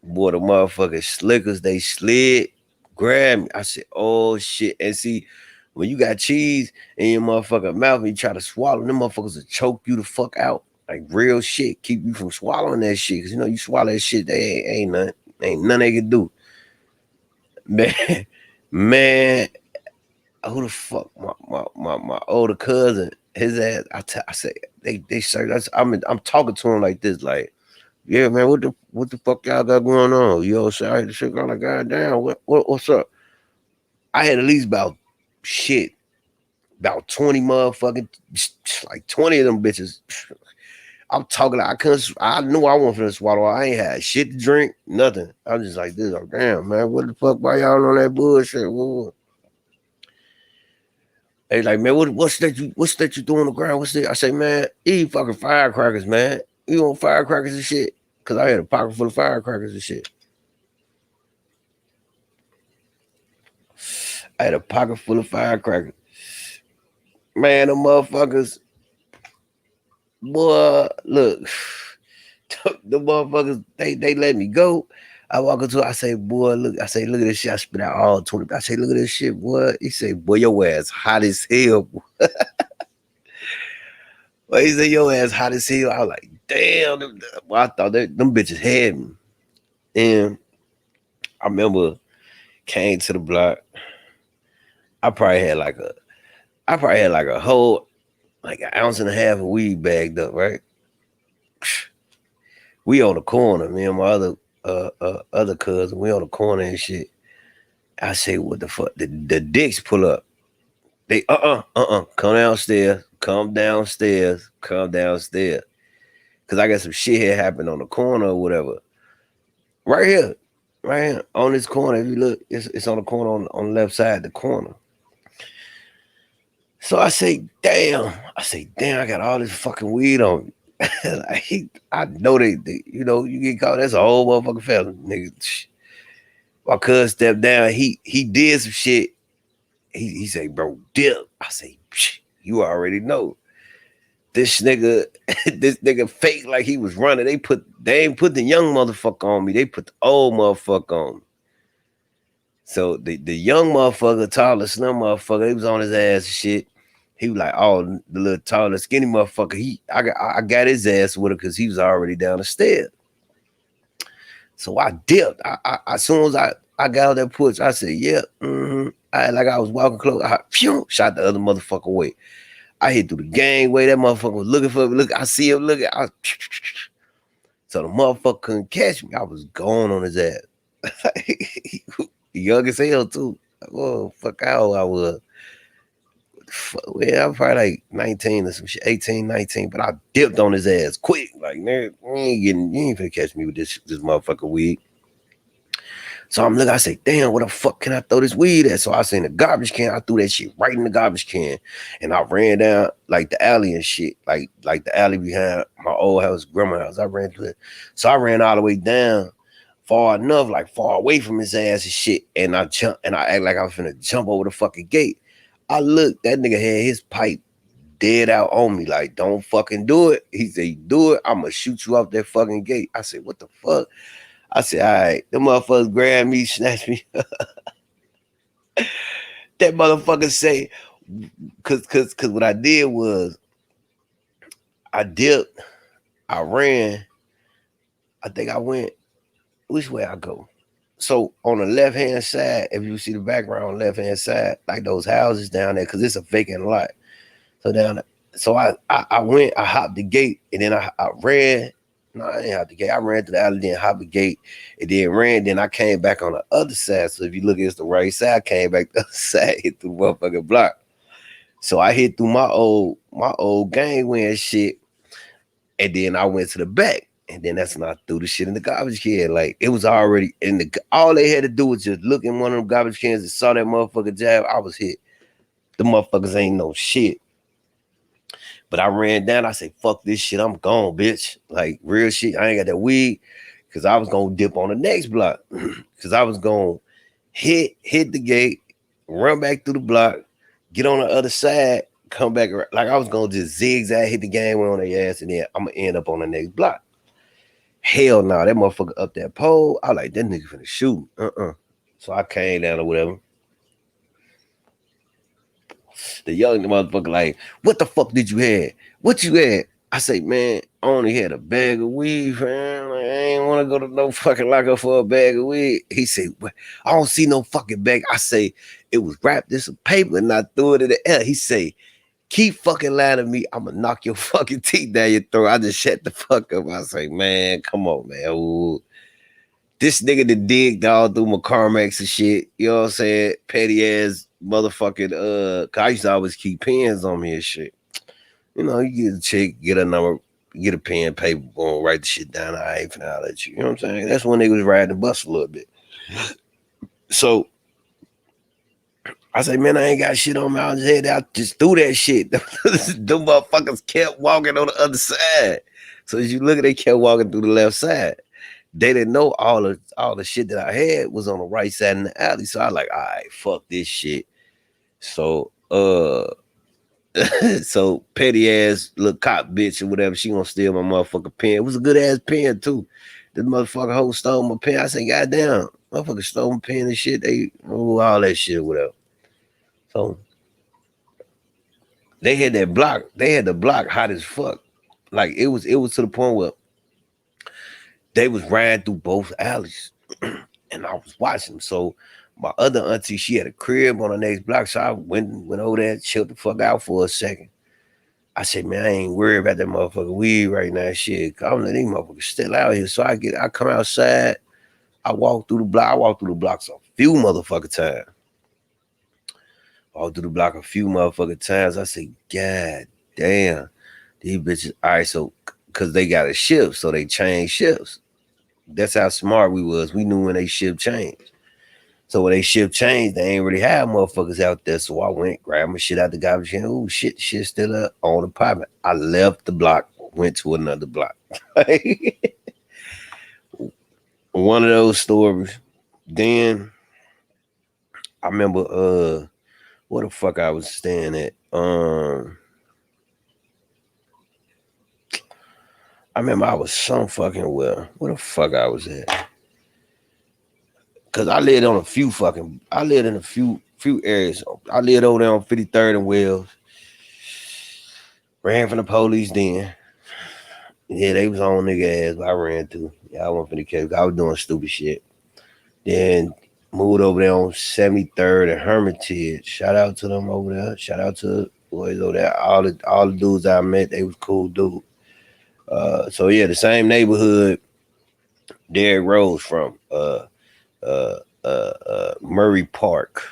Boy, the motherfucking slickers, they slid, grabbed me. I said, oh shit. And see, when you got cheese in your motherfucking mouth and you try to swallow, them motherfuckers will choke you the fuck out. Like real shit. Keep you from swallowing that shit. Cause you swallow that shit, they ain't nothing. Ain't nothing they can do. Man, man, who the fuck? My older cousin, his ass, I say, they search. I'm talking to him like this, like, yeah, man, what the fuck y'all got going on? Yo, sorry, the shit got like, goddamn, what's up? I had at least about 20 motherfucking, like 20 of them bitches. I'm talking, I knew I wasn't finna swallow. I ain't had shit to drink, nothing. I was just like this, like, damn, man, what the fuck, why y'all on that bullshit? They like, man, what's that you doing on the ground? What's that? I say, man, eat fucking firecrackers, man. You want firecrackers and shit? Cause I had a pocket full of firecrackers and shit. I had a pocket full of firecrackers. Man, the motherfuckers, boy, look, the motherfuckers, they let me go. I walk into it, I say, boy, look, I say, look at this shit. I spit out all 20. I say, look at this shit, boy. He say, boy, your ass hot as hell. Boy. Well, he said, your ass hot as hell. I was like, damn. Boy, I thought them bitches had me. And I remember came to the block. I probably had like a, I probably had like a whole, like an ounce and a half of weed bagged up, right? We on the corner, me and my other cousin, we on the corner and shit. I say, what the fuck? The dicks pull up. They come downstairs, come downstairs. Cause I got some shit here happen on the corner or whatever. Right here. Right here. On this corner. If you look, it's on the corner on the left side, the corner. So I say, damn. I say, damn, I got all this fucking weed on me. I know you know, you get caught. That's a whole motherfucking fella, nigga. My cousin stepped down. He did some shit. He say, bro, dip. I say, you already know. This nigga, this nigga fake like he was running. They ain't put the young motherfucker on me. They put the old motherfucker on me. So the young motherfucker, taller, slim motherfucker, he was on his ass and shit. He was like, oh, the little taller, skinny motherfucker. I got his ass with her because he was already down the stairs. So I dipped. As soon as I got out that push, I said, yeah, like I was walking close. I shot the other motherfucker away. I hit through the gangway. That motherfucker was looking for me. Look, I see him looking. So the motherfucker couldn't catch me. I was going on his ass. Young as hell too. Oh, fuck how old I was. Well, I was probably like 19 or some shit, 18, 19, but I dipped on his ass quick. Like, man, you ain't finna catch me with this motherfucker weed. So I'm looking, I say, damn, where the fuck can I throw this weed at? So I seen the garbage can, I threw that shit right in the garbage can. And I ran down like the alley and shit, like the alley behind my old house, grandma's house. I ran through it. So I ran all the way down far enough, like far away from his ass and shit. And I jumped and I act like I was finna jump over the fucking gate. I looked, that nigga had his pipe dead out on me, like, don't fucking do it. He said, do it, I'ma shoot you off that fucking gate. I said, what the fuck? I said, all right, the motherfuckers grabbed me, snatched me. That motherfucker say, cause what I did was I dipped, I ran, I think I went, which way I go? So on the left hand side, if you see the background on the left hand side, like those houses down there, cause it's a vacant lot. So down there, so I went, I hopped the gate, and then I ran. No, I didn't hop the gate. I ran to the alley, then hopped the gate, and then ran. Then I came back on the other side. So if you look at the right side, I came back the other side, hit through the motherfucking block. So I hit through my old gangway and shit, and then I went to the back. And then that's when I threw the shit in the garbage can. Like, it was already in the. All they had to do was just look in one of them garbage cans and saw that motherfucker jab. I was hit. The motherfuckers ain't no shit. But I ran down. I said, fuck this shit. I'm gone, bitch. Like, real shit. I ain't got that weed. Cause I was gonna dip on the next block. Cause I was gonna hit the gate, run back through the block, get on the other side, come back. Like, I was gonna just zigzag, hit the gangway on their ass, and then I'm gonna end up on the next block. Hell no, that motherfucker up that pole. I like, that nigga finna shoot. So I came down or whatever. The young motherfucker like, what the fuck did you have? What you had? I say, man, I only had a bag of weed, fam. Like, I ain't want to go to no fucking lockup for a bag of weed. He said, I don't see no fucking bag. I say, it was wrapped in some paper and I threw it in the air. He say, keep fucking lying to me. I'm gonna knock your fucking teeth down your throat. I just shut the fuck up. I say, man, come on, man. Ooh. This nigga that digged all through my Carmex and shit, you know what I'm saying? Petty ass motherfucking, cause I used to always keep pens on me and shit. You know, you get a check, get a number, get a pen, paper, boom, write the shit down. I ain't finna holler at you. You know what I'm saying? That's when they was riding the bus a little bit. So I say, man, I ain't got shit on my head. I just threw that shit. Them motherfuckers kept walking on the other side. So as you look at, they kept walking through the left side. They didn't know all the shit that I had was on the right side in the alley. So I like, all right, fuck this shit. So so petty ass little cop bitch or whatever, she gonna steal my motherfucking pen. It was a good ass pen too. This motherfucker hoe stole my pen. I said, goddamn, motherfucker stole my pen and shit. They all that shit, whatever. So they had that block. They had the block hot as fuck. Like it was to the point where they was riding through both alleys, and I was watching them. So my other auntie, she had a crib on the next block, so I went over there, chilled the fuck out for a second. I said, man, I ain't worried about that motherfucker weed right now. Shit, I'm letting these motherfuckers still out here. So I come outside, I walk through the block. I walk through the blocks a few motherfucking times. Walk through the block a few motherfucking times. I say, God damn, these bitches. All right, so because they got a shift, so they change shifts. That's how smart we was. We knew when they shift changed. So when they shift changed, they ain't really have motherfuckers out there. So I went, grabbed my shit out the garbage can. Oh shit, shit still up on the pipe. I left the block, went to another block. One of those stories. Then I remember where the fuck I was staying at. I remember I was some fucking well. Where the fuck I was at? Cause I lived in a few areas. I lived over there on 53rd and Wells. Ran from the police then. Yeah, they was on nigga ass, but I ran too. Yeah, I went for the case. I was doing stupid shit. Then moved over there on 73rd and Hermitage. Shout out to them over there. Shout out to the boys over there. All the dudes I met, they was cool dudes. So yeah, the same neighborhood Derrick Rose from. Murray Park.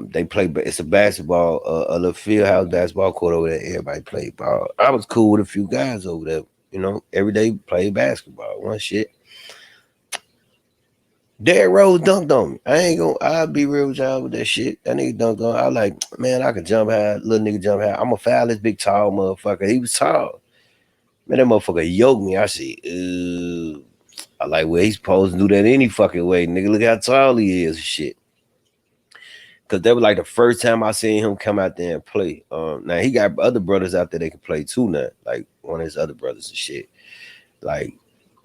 They play. It's a basketball, a little field house basketball court over there. Everybody played ball. I was cool with a few guys over there. You know, every day play basketball. One shit. Derrick Rose dunked on me. I ain't gonna. I'll be real with y'all with that shit. That nigga dunked on. I like, man, I can jump high. Little nigga jump high. I'm a foul this big tall motherfucker. He was tall. Man, that motherfucker yoked me. I said, ooh. I like, well, he's supposed to do that any fucking way. Nigga, look how tall he is and shit. Cause that was like the first time I seen him come out there and play. Now he got other brothers out there that can play too now. Like one of his other brothers and shit. Like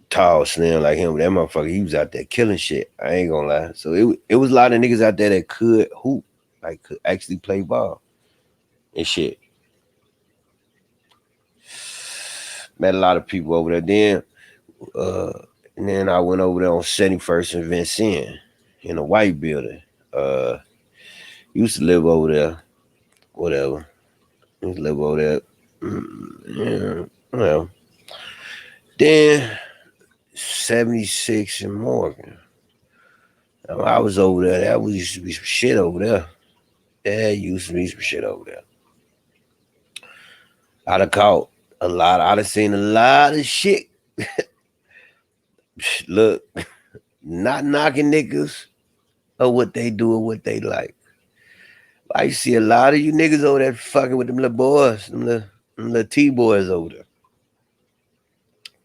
tall, slim like him. That motherfucker, he was out there killing shit. I ain't gonna lie. So it was a lot of niggas out there that could hoop, like could actually play ball and shit. Met a lot of people over there. Uh, then I went over there on 71st and Vincennes in a white building. Uh, used to live over there. Whatever. Used to live over there. Yeah. Well, then 76 in Morgan. I was over there. That was used to be some shit over there. There used to be some shit over there. I'd have caught a lot. I'd have seen a lot of shit. Look, not knocking niggas or what they do or what they like. I see a lot of you niggas over there fucking with them little boys, them little T boys over there.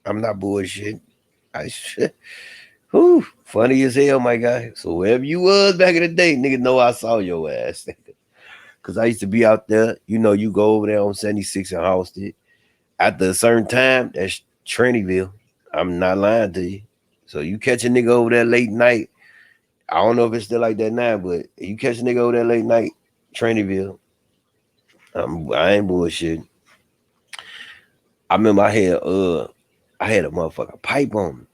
I'm not bullshit. I shit. Whew, funny as hell, my guy. So wherever you was back in the day, nigga know I saw your ass. Cause I used to be out there. You know, you go over there on 76 and Halsted. After a certain time, that's Trinityville. I'm not lying to you. So you catch a nigga over there late night. I don't know if it's still like that now, but you catch a nigga over there late night, Trinityville. I ain't bullshit. I remember I had a motherfucking pipe on me.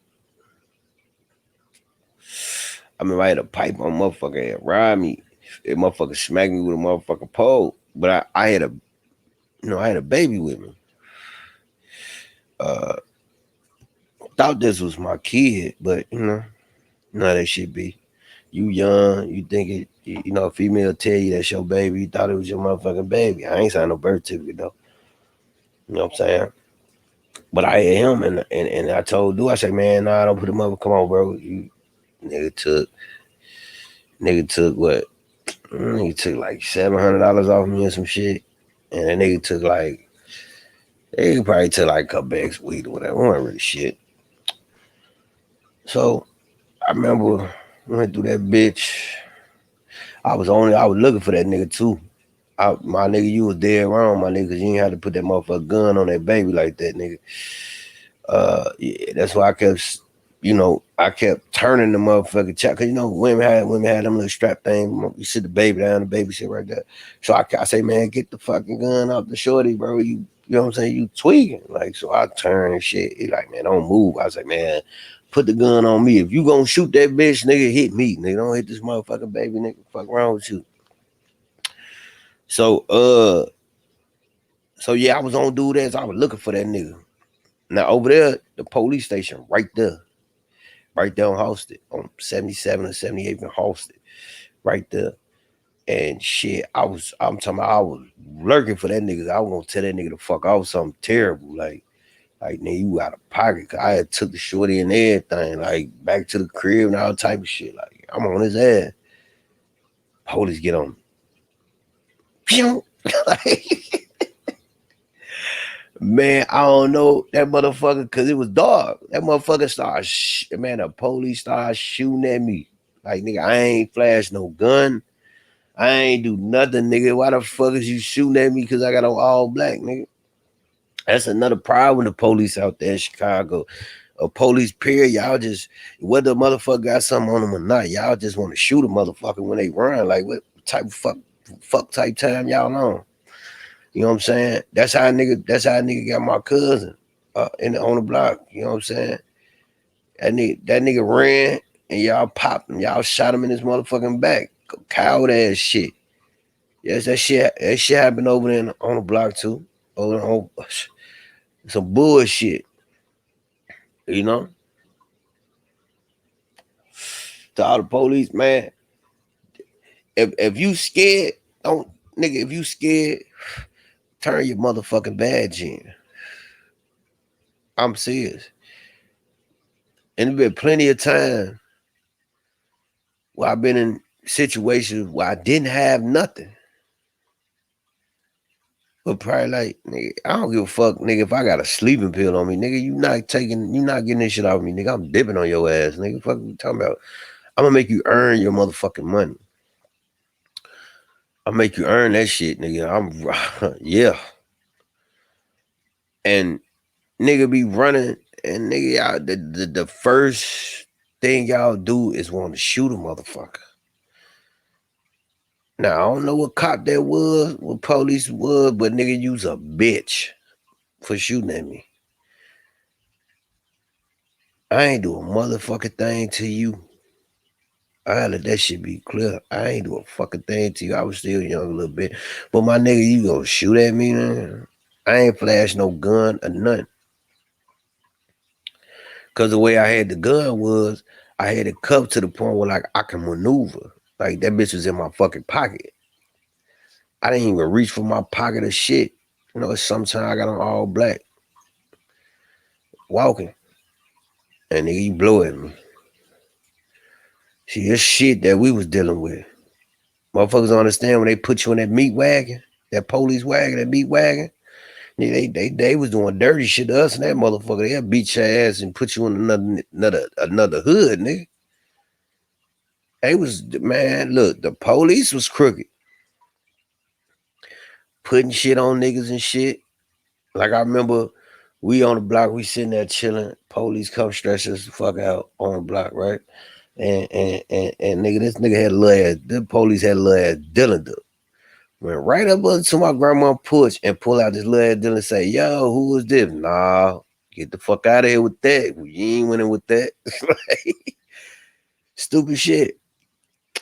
I remember I had a pipe on motherfucker and ride me. It motherfucker smacked me with a motherfucking pole. But I had I had a baby with me. Uh Thought this was my kid, but that shit be. You young, you think a female tell you that's your baby, you thought it was your motherfucking baby. I ain't signed no birth certificate though. You know what I'm saying? But I had him and I told dude, I said, man, nah, don't put him up. Come on, bro. You nigga took what? Nigga took like $700 off me and some shit. And that nigga took like, they probably took like a couple bags of weed or whatever. It wasn't really shit. So I remember went through that bitch. I was looking for that nigga too. My nigga, you was dead wrong, my nigga, 'cause you ain't had to put that motherfucker gun on that baby like that, nigga. Yeah, that's why I kept turning the motherfucking check, cause women had them little strap thing. You sit the baby down, the baby sit right there. So I say, man, get the fucking gun off the shorty, bro. You know what I'm saying? You tweaking, like. So I turn and shit. He like, man, don't move. I was like, man, put the gun on me. If you gonna shoot that bitch, nigga, hit me, nigga. Don't hit this motherfucking baby, nigga. Fuck wrong with you? So yeah, I was on dude ass. I was looking for that nigga. Now over there, the police station right there on Halsted, on 77 or 78th and Halsted, right there. And shit, I'm talking about, I was lurking for that nigga. I was gonna tell that nigga to fuck off something terrible, like nigga, you out of pocket. 'Cause I had took the shorty and everything, like back to the crib and all type of shit. Like I'm on his ass. Police get on me. Like, man, I don't know that motherfucker because it was dark. That motherfucker man, the police started shooting at me. Like, nigga, I ain't flash no gun. I ain't do nothing, nigga. Why the fuck is you shooting at me because I got on all black, nigga? That's another problem with the police out there in Chicago. A police period, y'all just, whether a motherfucker got something on them or not, y'all just want to shoot a motherfucker when they run. Like, what type of fuck type time y'all on? You know what I'm saying? That's how a nigga got my cousin on the block. You know what I'm saying? That nigga ran and y'all popped him. Y'all shot him in his motherfucking back. Coward ass shit. Yes, that shit happened over there on the block too. Over on some bullshit. You know? To all the police, man. If you scared, don't nigga, if you scared, turn your motherfucking badge in. I'm serious. And there's been plenty of time where I've been in situations where I didn't have nothing. But probably like, nigga, I don't give a fuck, nigga, if I got a sleeping pill on me, nigga, you not getting this shit off me, nigga. I'm dipping on your ass, nigga. Fuck you talking about? I'm gonna make you earn your motherfucking money. I'll make you earn that shit, nigga. Yeah. And nigga be running and nigga, y'all, the first thing y'all do is want to shoot a motherfucker. Now I don't know what cop that was, what police was, but nigga, you's a bitch for shooting at me. I ain't do a motherfucking thing to you. I let that shit be clear. I ain't do a fucking thing to you. I was still young a little bit. But my nigga, you gonna shoot at me, man? I ain't flash no gun or nothing. Cause the way I had the gun was I had it cuffed to the point where like I can maneuver. Like that bitch was in my fucking pocket. I didn't even reach for my pocket of shit. You know, sometimes I got on all black, walking, and nigga, you blow at me. See, this shit that we was dealing with. Motherfuckers don't understand when they put you in that meat wagon, that police wagon, that meat wagon. Nigga, they was doing dirty shit to us and that motherfucker. They'll beat your ass and put you in another hood, nigga. They was, man, look, the police was crooked. Putting shit on niggas and shit. Like I remember we on the block, we sitting there chilling. Police come stretch us the fuck out on the block, right? And nigga, this nigga had a little ass, the police had a little ass Dylan duck. Went right up to my grandma porch and pull out this little ass Dylan and say, yo, who is this? Nah, get the fuck out of here with that. You ain't winning with that. Stupid shit.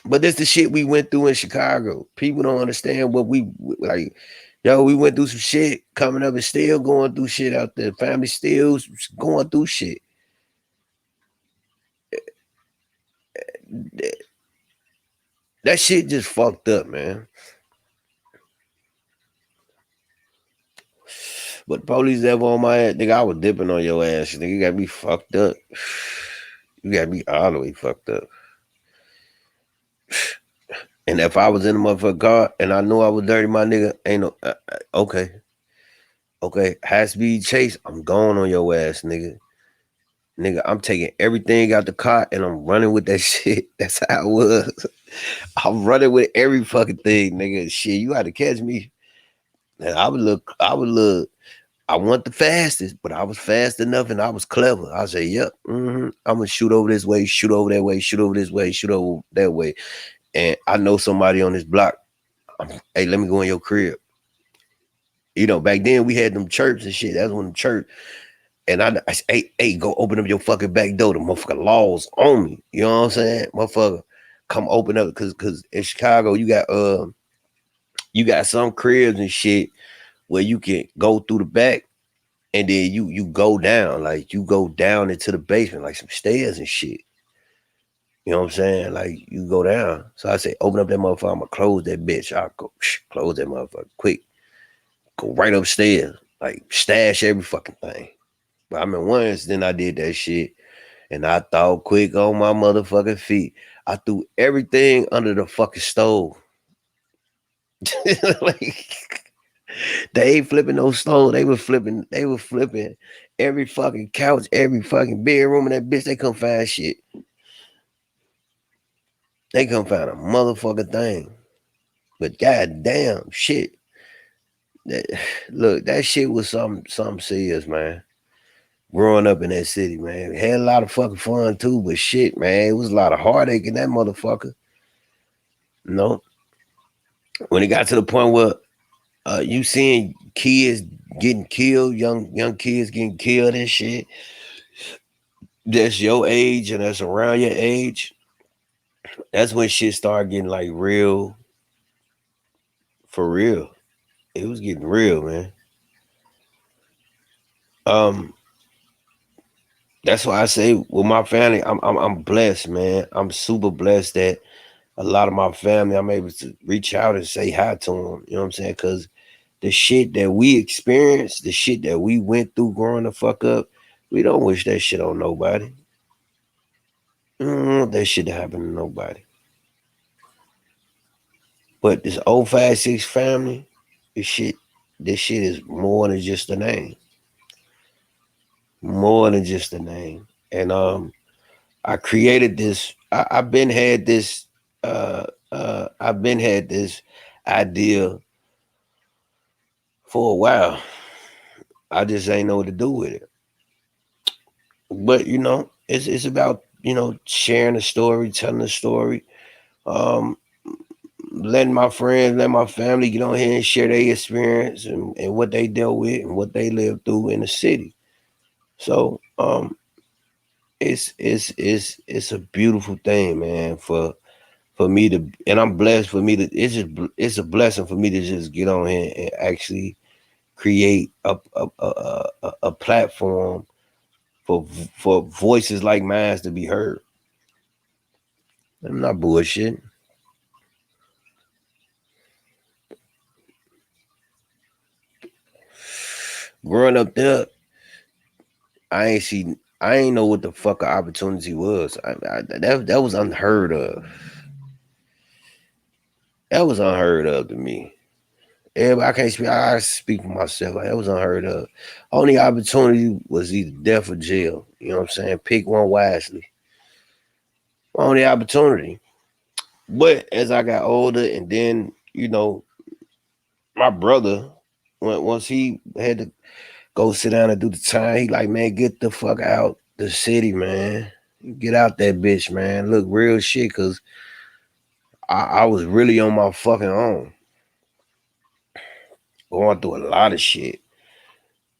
But that's the shit we went through in Chicago. People don't understand what we like. Yo, we went through some shit coming up and still going through shit out there. Family still going through shit. That shit just fucked up, man. But police ever on my ass, nigga, I was dipping on your ass. Nigga, you got me fucked up. You got me all the way fucked up. And if I was in the motherfucking car and I knew I was dirty, my nigga, ain't no okay, okay, high speed chase. I'm going on your ass, nigga. Nigga, I'm taking everything out the car and I'm running with that shit. That's how it was. I'm running with every fucking thing, nigga. Shit, you had to catch me. And I would look, I want the fastest, but I was fast enough and I was clever. I say, yep, I'm gonna shoot over this way, shoot over that way, shoot over this way, shoot over that way. And I know somebody on this block. Hey, let me go in your crib. You know, back then we had them chirps and shit. That's when them chirp. And I say, hey, go open up your fucking back door. The motherfucking laws on me. You know what I'm saying? Motherfucker, come open up cause in Chicago you got some cribs and shit where you can go through the back and then you go down. Like you go down into the basement, like some stairs and shit. You know what I'm saying? Like you go down. So I say, open up that motherfucker, I'ma close that bitch. I'll go close that motherfucker quick. Go right upstairs. Like stash every fucking thing. But I mean once then I did that shit and I thought quick on my motherfucking feet. I threw everything under the fucking stove. Like they ain't flipping no stove. They were flipping every fucking couch, every fucking bedroom in that bitch. They couldn't find shit. They couldn't find a motherfucking thing. But goddamn shit. That, look, that shit was something serious, man. Growing up in that city, man. Had a lot of fucking fun too, but shit, man, it was a lot of heartache in that motherfucker. You know? When it got to the point where you seeing kids getting killed, young kids getting killed and shit, that's your age and that's around your age, that's when shit started getting like real for real. It was getting real, man. Um, that's why I say with my family, I'm blessed, man. I'm super blessed that a lot of my family, I'm able to reach out and say hi to them. You know what I'm saying? Because the shit that we experienced, the shit that we went through growing the fuck up, we don't wish that shit on nobody. We don't want that shit to happen to nobody. But this 056 family, this shit, this shit is more than just a name. More than just a name. And I created this. I've been had this. I've been had this idea for a while. I just ain't know what to do with it. But it's about sharing a story, telling a story, um, letting my friends, let my family get on here and share their experience and what they dealt with and what they lived through in the city. So it's a beautiful thing, man. For me to, and I'm blessed for me to. It's a blessing for me to just get on here and actually create a platform for for voices like mine to be heard. I'm not bullshit. Growing up there, I ain't see. I ain't know what the fuck an opportunity was. That was unheard of. That was unheard of to me. Everybody, I can't speak. I speak for myself. That was unheard of. Only opportunity was either death or jail. You know what I'm saying? Pick one wisely. Only opportunity. But as I got older, and then my brother, once he had to go sit down and do the time, he like, man, get the fuck out the city, man. Get out that bitch, man. Look, real shit, cause I was really on my fucking own, going through a lot of shit.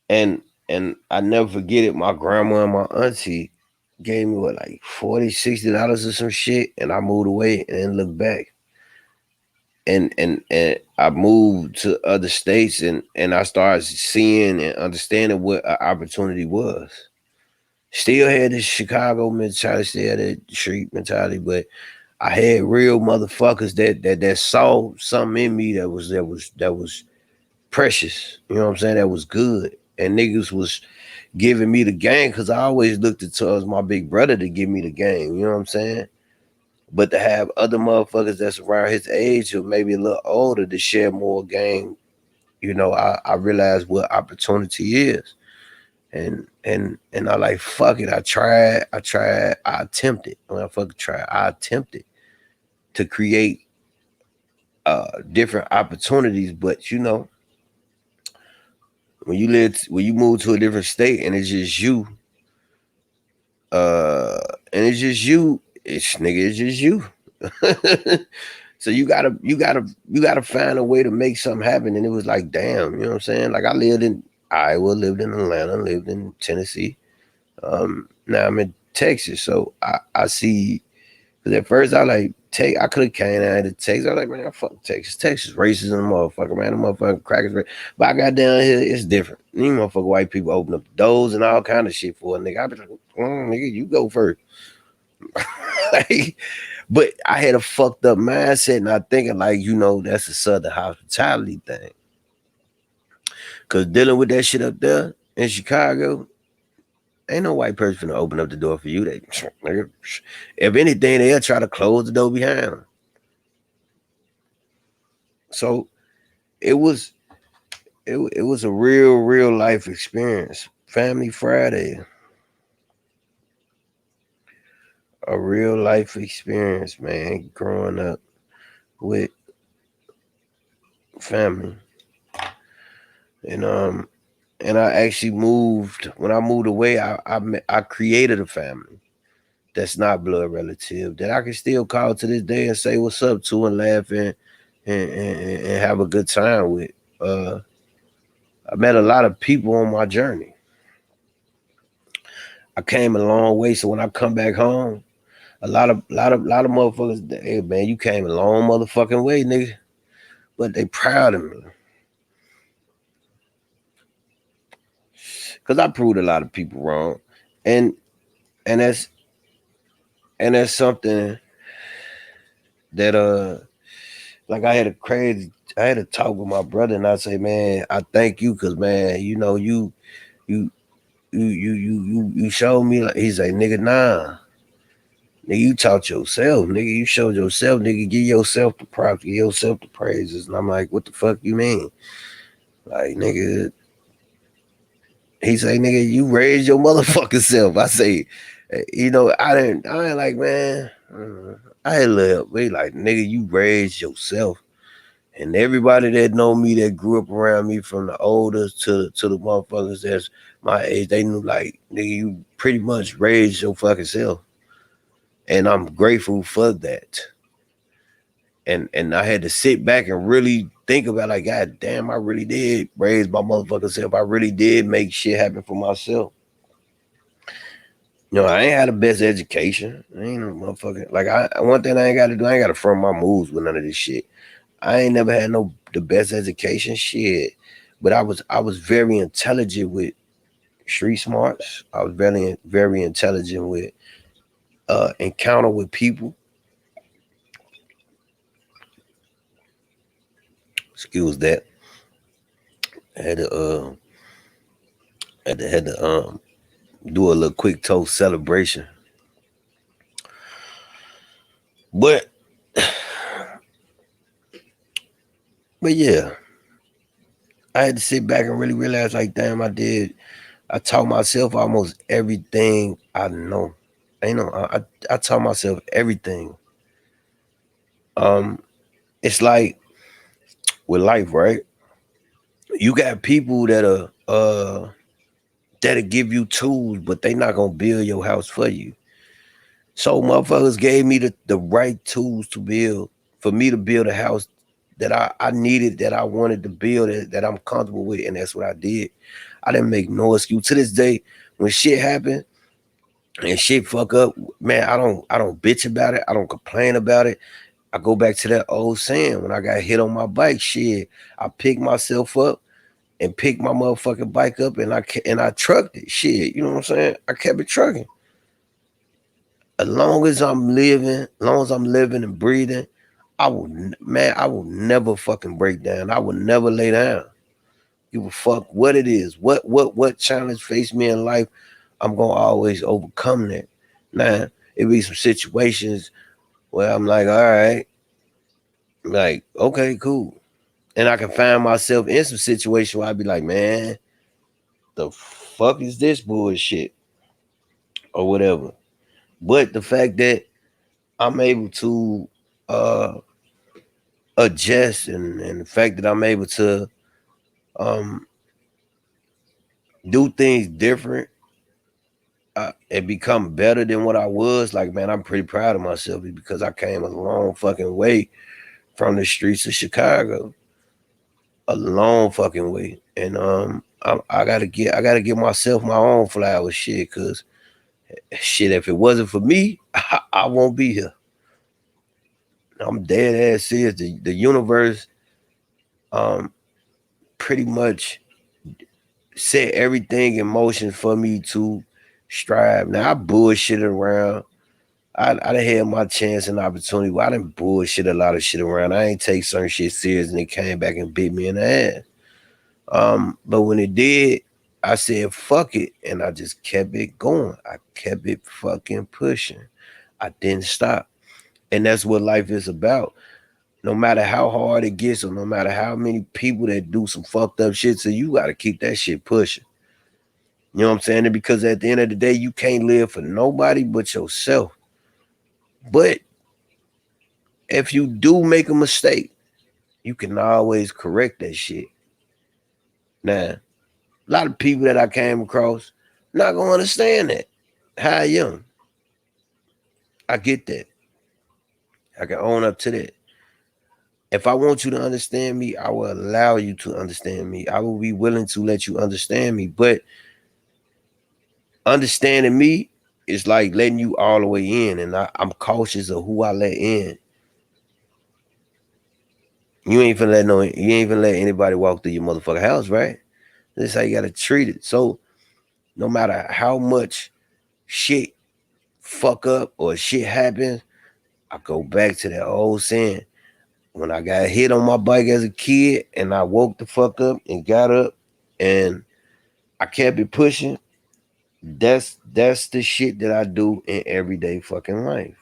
And I never forget it. My grandma and my auntie gave me what, like 40, $60 or some shit, and I moved away and then looked back. And I moved to other states and I started seeing and understanding what an opportunity was. Still had this Chicago mentality, still had that street mentality, but I had real motherfuckers that saw something in me that was precious. You know what I'm saying? That was good. And niggas was giving me the game because I always looked at towards my big brother to give me the game. You know what I'm saying? But to have other motherfuckers that's around his age or maybe a little older to share more game, I realized what opportunity is. And I like fuck it. I attempted. When I fucking tried, I attempted to create different opportunities. But when you move to a different state and it's just you, and it's just you, it's just you. So you gotta find a way to make something happen. And it was like, damn, you know what I'm saying? Like I lived in Iowa, lived in Atlanta, lived in Tennessee. Now I'm in Texas, so I see. Because at first I could have came out to Texas. I was like, man, fuck Texas. Texas racism, motherfucker, man. The motherfucking crackers. But I got down here, it's different. These motherfucking white people open up the doors and all kind of shit for a nigga. I be like, nigga, you go first. Like, but I had a fucked up mindset, and I thinking like, that's a southern hospitality thing. Cause dealing with that shit up there in Chicago, ain't no white person gonna open up the door for you. They, nigga, if anything, they'll try to close the door behind them. So it was it was a real life experience. Family Friday, a real life experience, man. Growing up with family, and and I actually moved. When I moved away, I created a family that's not blood relative that I can still call to this day and say what's up to and laugh and have a good time with. Uh, I met a lot of people on my journey. I came a long way, so when I come back home, a lot of motherfuckers, hey man, you came a long motherfucking way, nigga. But they proud of me. Cause I proved a lot of people wrong. And and that's that's something that like I had a talk with my brother and I say, man, I thank you because man, you you showed me like he's like, nigga, nah. Nigga, you taught yourself, nigga. You showed yourself, nigga. Give yourself the props, give yourself the praises. And I'm like, what the fuck you mean? Like, nigga, he say, nigga, you raised your motherfucking self. I say, I ain't like, man, I had a little, we like, nigga, you raised yourself. And everybody that know me, that grew up around me, from the oldest to the motherfuckers that's my age, they knew like, nigga, you pretty much raised your fucking self. And I'm grateful for that. And I had to sit back and really think about like, God damn, I really did raise my motherfucking self. I really did make shit happen for myself. I ain't had the best education. I ain't no motherfucking like I one thing I ain't gotta do, I ain't gotta front my moves with none of this shit. I ain't never had no the best education shit. But I was very intelligent with street smarts. I was very intelligent with encounter with people. Excuse that. I had to do a little quick toast celebration. But but yeah, I had to sit back and really realize like damn I taught myself almost everything I know. I taught myself everything. Um it's like with life, right? You got people that'll give you tools, but they not gonna build your house for you. So motherfuckers gave me the right tools to build for me to build a house that I needed, that I wanted to build, that I'm comfortable with, and that's what I did. I didn't make no excuse. To this day, when shit happened and shit fuck up, man, I don't bitch about it. I don't complain about it. I go back to that old saying when I got hit on my bike, shit, I picked myself up and picked my motherfucking bike up and I trucked it. Shit, you know what I'm saying? I kept it trucking. As long as I'm living and breathing, I will never fucking break down. I will never lay down. Give a fuck what it is, what challenge face me in life. I'm gonna always overcome that. Now it be some situations. Well, I'm like, all right, like, okay, cool. And I can find myself in some situation where I'd be like, man, the fuck is this bullshit? Or whatever. But the fact that I'm able to uh adjust and the fact that I'm able to um do things different and become better than what I was, like man, I'm pretty proud of myself because I came a long fucking way from the streets of Chicago. A long fucking way. And I gotta give myself my own flowers shit, cause shit, if it wasn't for me, I won't be here. I'm dead ass serious. The universe um pretty much set everything in motion for me to strive. Now I bullshit around. I done had my chance and opportunity. Well, I done bullshit a lot of shit around. I ain't take certain shit serious and it came back and bit me in the ass. But when it did, I said fuck it and I just kept it going. I kept it fucking pushing. I didn't stop. And that's what life is about. No matter how hard it gets or no matter how many people that do some fucked up shit, so you gotta keep that shit pushing. You know what I'm saying? And because at the end of the day, you can't live for nobody but yourself. But if you do make a mistake, you can always correct that shit. Now, a lot of people that I came across not gonna understand that. How I am. I get that. I can own up to that. If I want you to understand me, I will allow you to understand me. I will be willing to let you understand me. But understanding me is like letting you all the way in, and I'm cautious of who I let in. You ain't even let anybody walk through your motherfucking house, right? This is how you gotta treat it. So no matter how much shit fuck up or shit happens, I go back to that old saying. When I got hit on my bike as a kid and I woke the fuck up and got up and I kept it pushing, that's the shit that I do in everyday fucking life.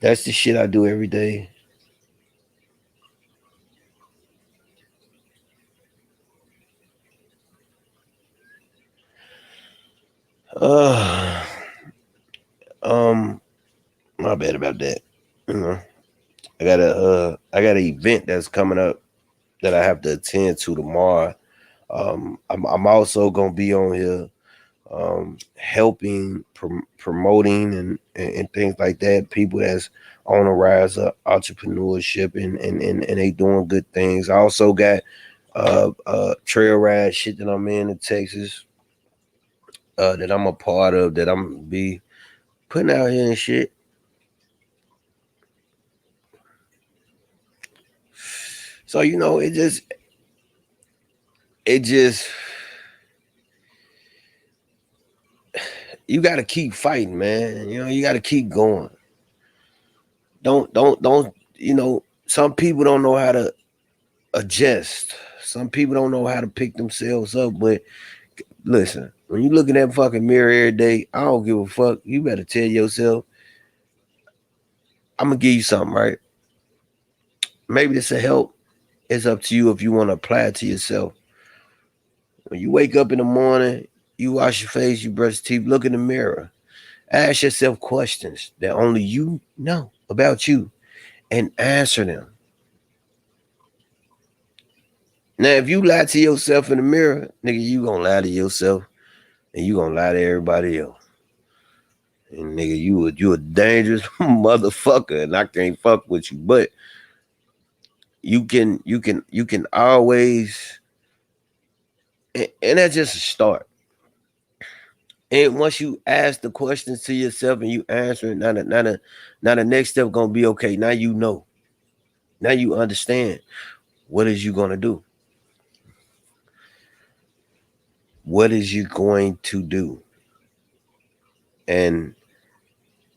That's the shit I do every day. Uh, um, my bad about that. You know, I got an event that's coming up that I have to attend to tomorrow. I'm also gonna be on here helping promoting and things like that. People that's on the rise of entrepreneurship and they doing good things. I also got trail ride shit that I'm in Texas that I'm a part of that I'm be putting out here and shit. So it just you got to keep fighting, man. You got to keep going. Don't. Some people don't know how to adjust. Some people don't know how to pick themselves up. But listen, when you look in that fucking mirror every day, I don't give a fuck. You better tell yourself, I'm gonna give you something, right? Maybe this will help. It's up to you if you want to apply it to yourself. When you wake up in the morning, you wash your face, you brush your teeth, look in the mirror. Ask yourself questions that only you know about you and answer them. Now, if you lie to yourself in the mirror, nigga, you gonna lie to yourself and you gonna lie to everybody else. And nigga, you a dangerous motherfucker, and I can't fuck with you. But you can always, and that's just a start. And once you ask the questions to yourself and you answer it, now the next step gonna be okay. Now you know. Now you understand. What is you gonna do? What is you going to do? And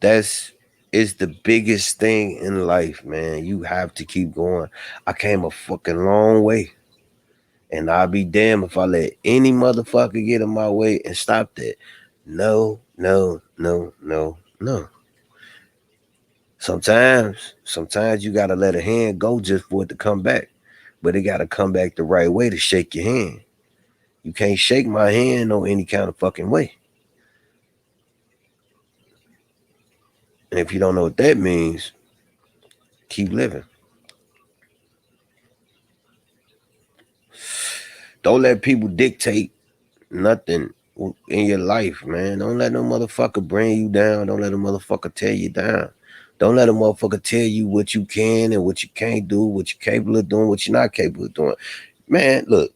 that's is the biggest thing in life, man. You have to keep going. I came a fucking long way. And I'll be damned if I let any motherfucker get in my way and stop that. No, no, no, no, no. Sometimes you gotta let a hand go just for it to come back. But it gotta come back the right way to shake your hand. You can't shake my hand no any kind of fucking way. And if you don't know what that means, keep living. Don't let people dictate nothing in your life, man. Don't let no motherfucker bring you down. Don't let a motherfucker tear you down. Don't let a motherfucker tell you what you can and what you can't do, what you're capable of doing, what you're not capable of doing. Man, look,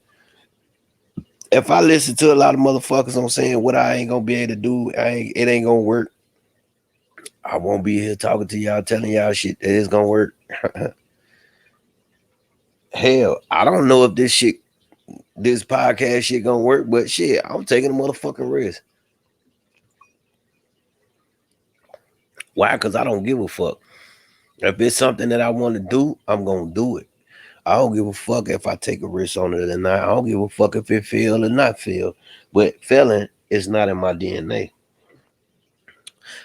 if I listen to a lot of motherfuckers on saying what I ain't gonna be able to do, it ain't gonna work. I won't be here talking to y'all, telling y'all shit that it's gonna work. Hell, I don't know if this podcast shit gonna work, but shit, I'm taking a motherfucking risk. Why? Because I don't give a fuck. If it's something that I want to do, I'm gonna do it. I don't give a fuck if I take a risk on it or not. I don't give a fuck if it fail or not fail. But failing is not in my DNA.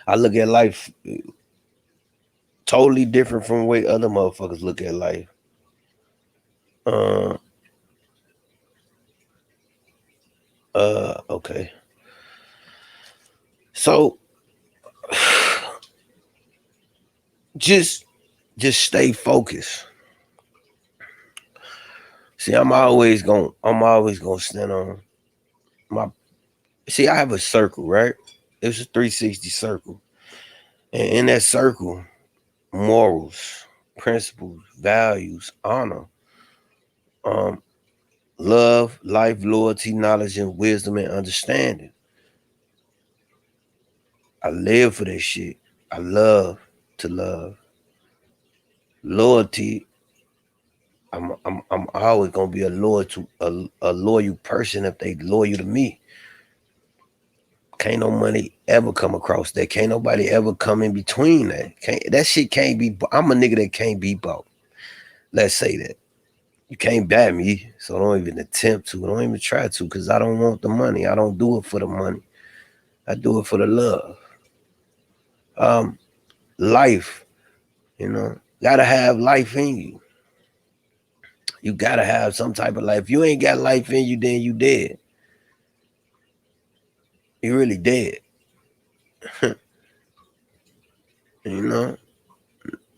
I look at life totally different from the way other motherfuckers look at life. Uh, okay. So just stay focused. See, I'm always gonna stand on my. See, I have a circle, right? It's a 360 circle, and in that circle, morals, principles, values, honor, um, love, life, loyalty, knowledge, and wisdom and understanding. I live for that shit. I love to love. Loyalty. I'm always gonna be a loyal person if they loyal to me. Can't no money ever come across that. Can't nobody ever come in between that. That shit can't be. I'm a nigga that can't be bought. Let's say that. You can't buy me, so don't even attempt to. Don't even try to, because I don't want the money. I don't do it for the money. I do it for the love. Um, Life, gotta have life in you. You gotta have some type of life. If you ain't got life in you, then you dead. You really dead. you know.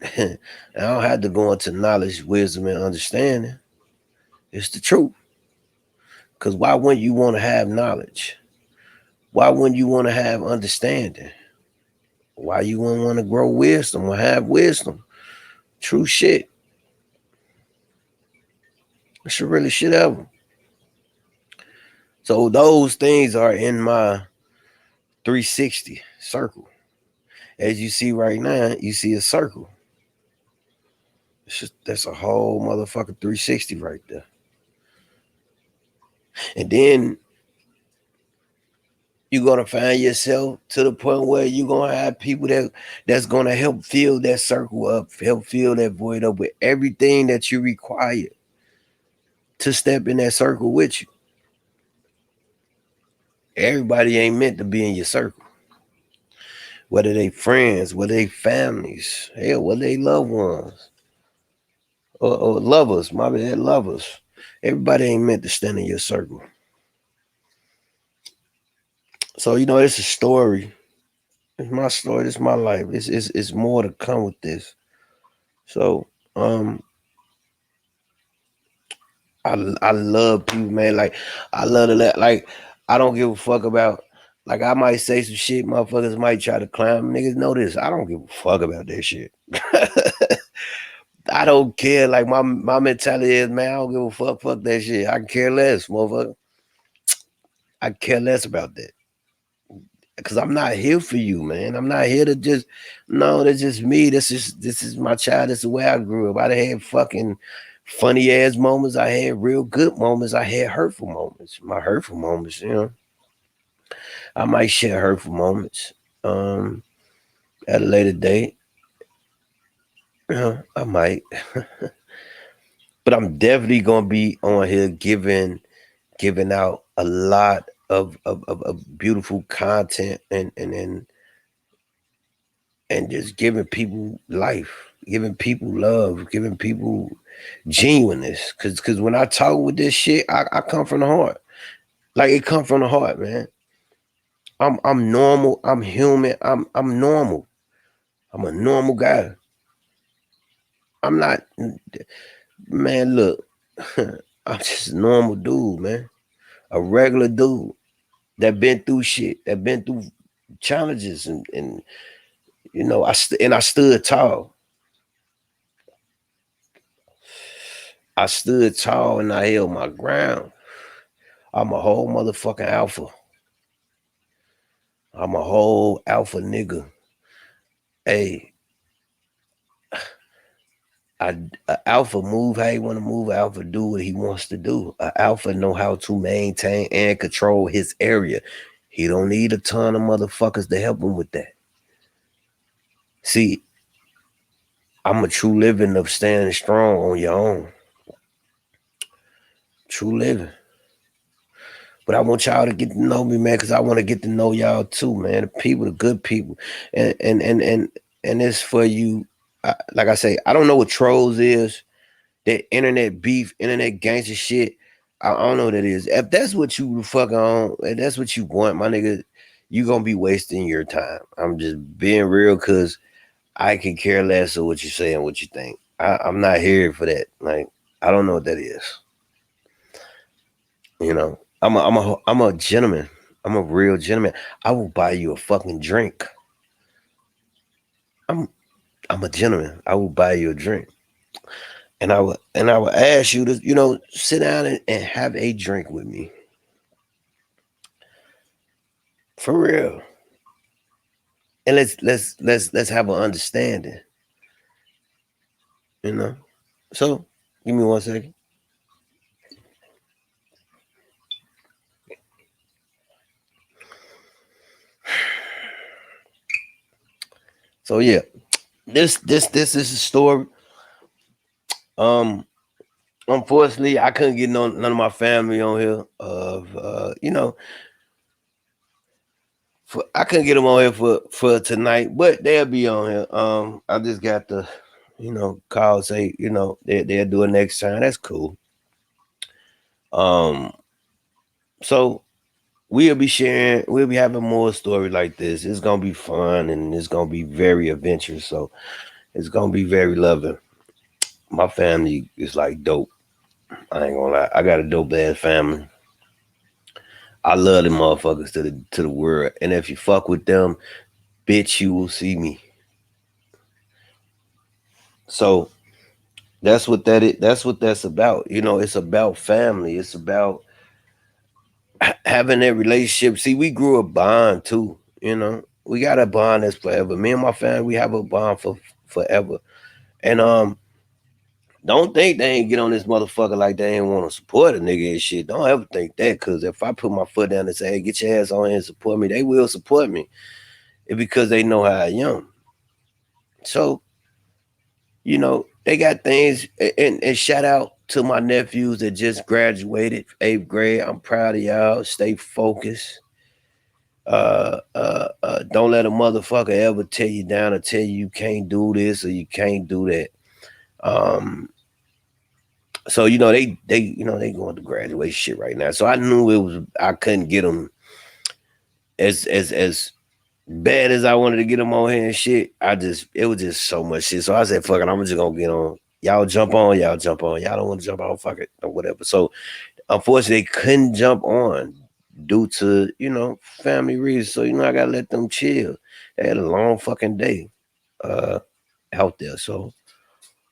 I don't have to go into knowledge, wisdom, and understanding. It's the truth. Because why wouldn't you want to have knowledge? Why wouldn't you want to have understanding? Why you wouldn't want to grow wisdom or have wisdom? True shit. It's the really shit ever. So those things are in my 360 circle. As you see right now, you see a circle. That's a whole motherfucking 360 right there. And then you're gonna find yourself to the point where you're gonna have people that's gonna help fill that circle up, help fill that void up with everything that you require to step in that circle with you. Everybody ain't meant to be in your circle. Whether they friends, whether they families, hell, whether they loved ones or lovers, my bad, lovers. Everybody ain't meant to stand in your circle. So it's a story. It's my story. It's my life. It's more to come with this. So I love people, man. Like I love to like I don't give a fuck about. Like I might say some shit, motherfuckers might try to clown. Niggas know this. I don't give a fuck about that shit. I don't care. Like my mentality is, man, I don't give a fuck. Fuck that shit. I care less, motherfucker. I care less about that. Because I'm not here for you, man. I'm not here to just no, that's just me. This is my child. This is the way I grew up. I had fucking funny ass moments. I had real good moments. I had hurtful moments. My hurtful moments, I might share hurtful moments. At a later date. I might. But I'm definitely gonna be on here giving out a lot of beautiful content and and just giving people life, giving people love, giving people genuineness. Cause when I talk with this shit, I come from the heart. Like it come from the heart, man. I'm normal. I'm human. I'm normal. I'm a normal guy. I'm not, man. Look, I'm just a normal dude, man. A regular dude that been through shit, that been through challenges, and you know, I stood tall. I stood tall and I held my ground. I'm a whole motherfucking alpha. I'm a whole alpha nigga. Hey, a alpha move how he want to move. A alpha do what he wants to do. A alpha know how to maintain and control his area. He don't need a ton of motherfuckers to help him with that. See, I'm a true living of standing strong on your own. True living. But I want y'all to get to know me, man, because I want to get to know y'all too, man. The people, the good people, and it's for you. Like I say, I don't know what trolls is. That internet beef, internet gangster shit. I don't know what that is. If that's what you fucking on, if that's what you want, my nigga, you gonna be wasting your time. I'm just being real, cause I can care less of what you say and what you think. I'm not here for that. Like I don't know what that is. You know, I'm a gentleman. I'm a real gentleman. I will buy you a fucking drink. I'm I'm a gentleman. I will buy you a drink. And I would ask you to, you know, sit down and have a drink with me. For real. And let's have an understanding, you know? So give me 1 second. So yeah, this is a story. Um Unfortunately I couldn't get none of my family on here of you know, I couldn't get them on here for tonight, but they'll be on here. I just got to, you know, call say, you know, they'll do it next time. That's cool. Um, so we'll be having more stories like this. It's gonna be fun and it's gonna be very adventurous. So it's gonna be very loving. My family is like dope. I ain't gonna lie. I got a dope ass family. I love them motherfuckers to the world. And if you fuck with them, bitch, you will see me. So that's what that is. That's what that's about. You know, it's about family. It's about having that relationship. See, we grew a bond too. You know, we got a bond that's forever. Me and my family, we have a bond for forever. And don't think they ain't get on this motherfucker like they ain't want to support a nigga and shit. Don't ever think that, cause if I put my foot down and say, "Hey, get your ass on here and support me," they will support me. It's because they know how I am. So you know, they got things. And shout out to my nephews that just graduated 8th grade. I'm proud of y'all. Stay focused. Don't let a motherfucker ever tear you down or tell you can't do this or you can't do that. Um, so you know they you know they going to graduation shit right now. So I knew it was I couldn't get them as bad as I wanted to get them on here and shit. It was just so much shit. So I said, fuck it, I'm just gonna get on. Y'all jump on, y'all jump on. Y'all don't want to jump on, fuck it, or whatever. So unfortunately, they couldn't jump on due to, you know, family reasons. So, you know, I gotta let them chill. They had a long fucking day uh out there. So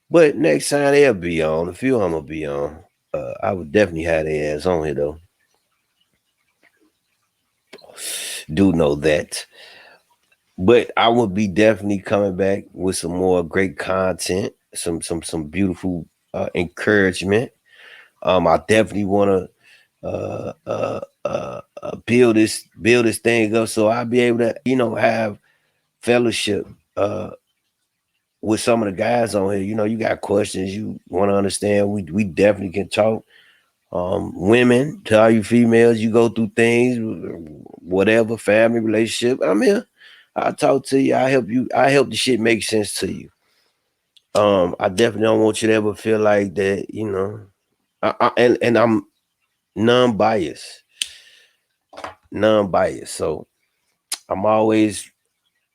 but next time they'll be on, a few of them will be on. I would definitely have their ass on here though. Do know that. But I would be definitely coming back with some more great content, some beautiful encouragement. I definitely want to build this thing up so I'll be able to, you know, have fellowship with some of the guys on here. You know, you got questions you want to understand. We definitely can talk. Women, to all you females, you go through things, whatever, family, relationship. I'm here. I talk to you. I help you. I help the shit make sense to you. I definitely don't want you to ever feel like that. You know, and I'm non-biased, non-biased. So I'm always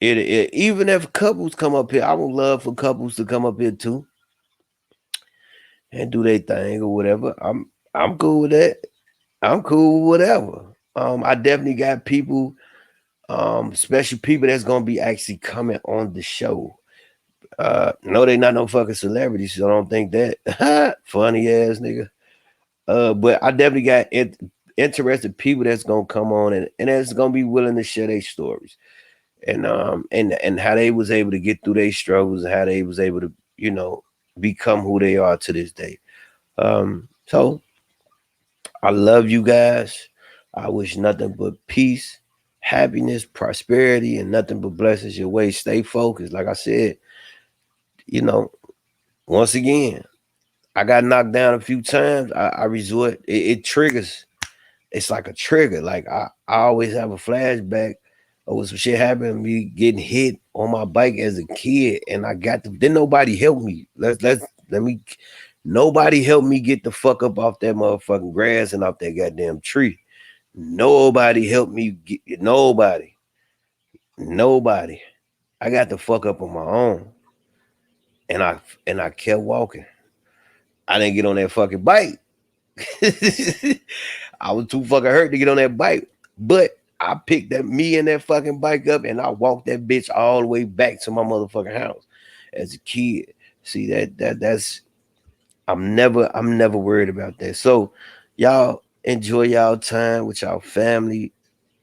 even if couples come up here, I would love for couples to come up here too and do their thing or whatever. I'm cool with that. I'm cool with whatever. I definitely got people, special people that's gonna be actually coming on the show. No, they not no fucking celebrities, so I don't think that. Funny ass nigga. But I definitely got interested people that's gonna come on and that's gonna be willing to share their stories and how they was able to get through their struggles, how they was able to, become who they are to this day. So I love you guys. I wish nothing but peace, happiness, prosperity, and nothing but blessings your way. Stay focused. Like I said, you know, once again, I got knocked down a few times. I resort, it triggers. It's like a trigger. Like I always have a flashback of some shit happened to me getting hit on my bike as a kid, and I got to. Then nobody helped me. Let me. Nobody helped me get the fuck up off that motherfucking grass and off that goddamn tree. Nobody helped me get nobody. I got the fuck up on my own, and I kept walking. I didn't get on that fucking bike. I was too fucking hurt to get on that bike. But I picked that me and that fucking bike up and I walked that bitch all the way back to my motherfucking house as a kid. See that's I'm never worried about that. So y'all enjoy y'all time with y'all family.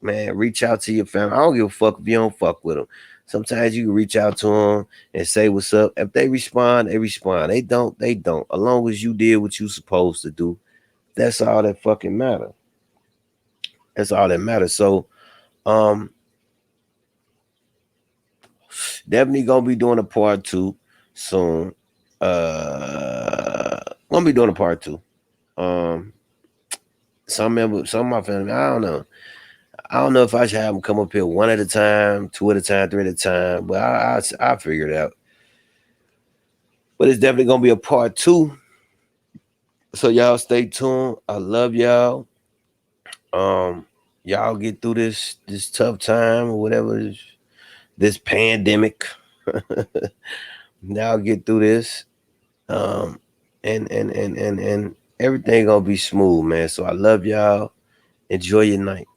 Man, reach out to your family. I don't give a fuck if you don't fuck with them. Sometimes you can reach out to them and say what's up. If they respond, they respond. They don't, they don't. As long as you did what you supposed to do, that's all that fucking matter. That's all that matters. So, um, definitely gonna be doing a part two soon. Gonna be doing a part two. Um, some of my family, I don't know if I should have them come up here one at a time, two at a time, three at a time, but I figure it out. But it's definitely gonna be a part two. So y'all stay tuned. I love y'all. Um, y'all get through this tough time or whatever this pandemic. Y'all get through this. Um, and everything gonna be smooth, man. So I love y'all. Enjoy your night.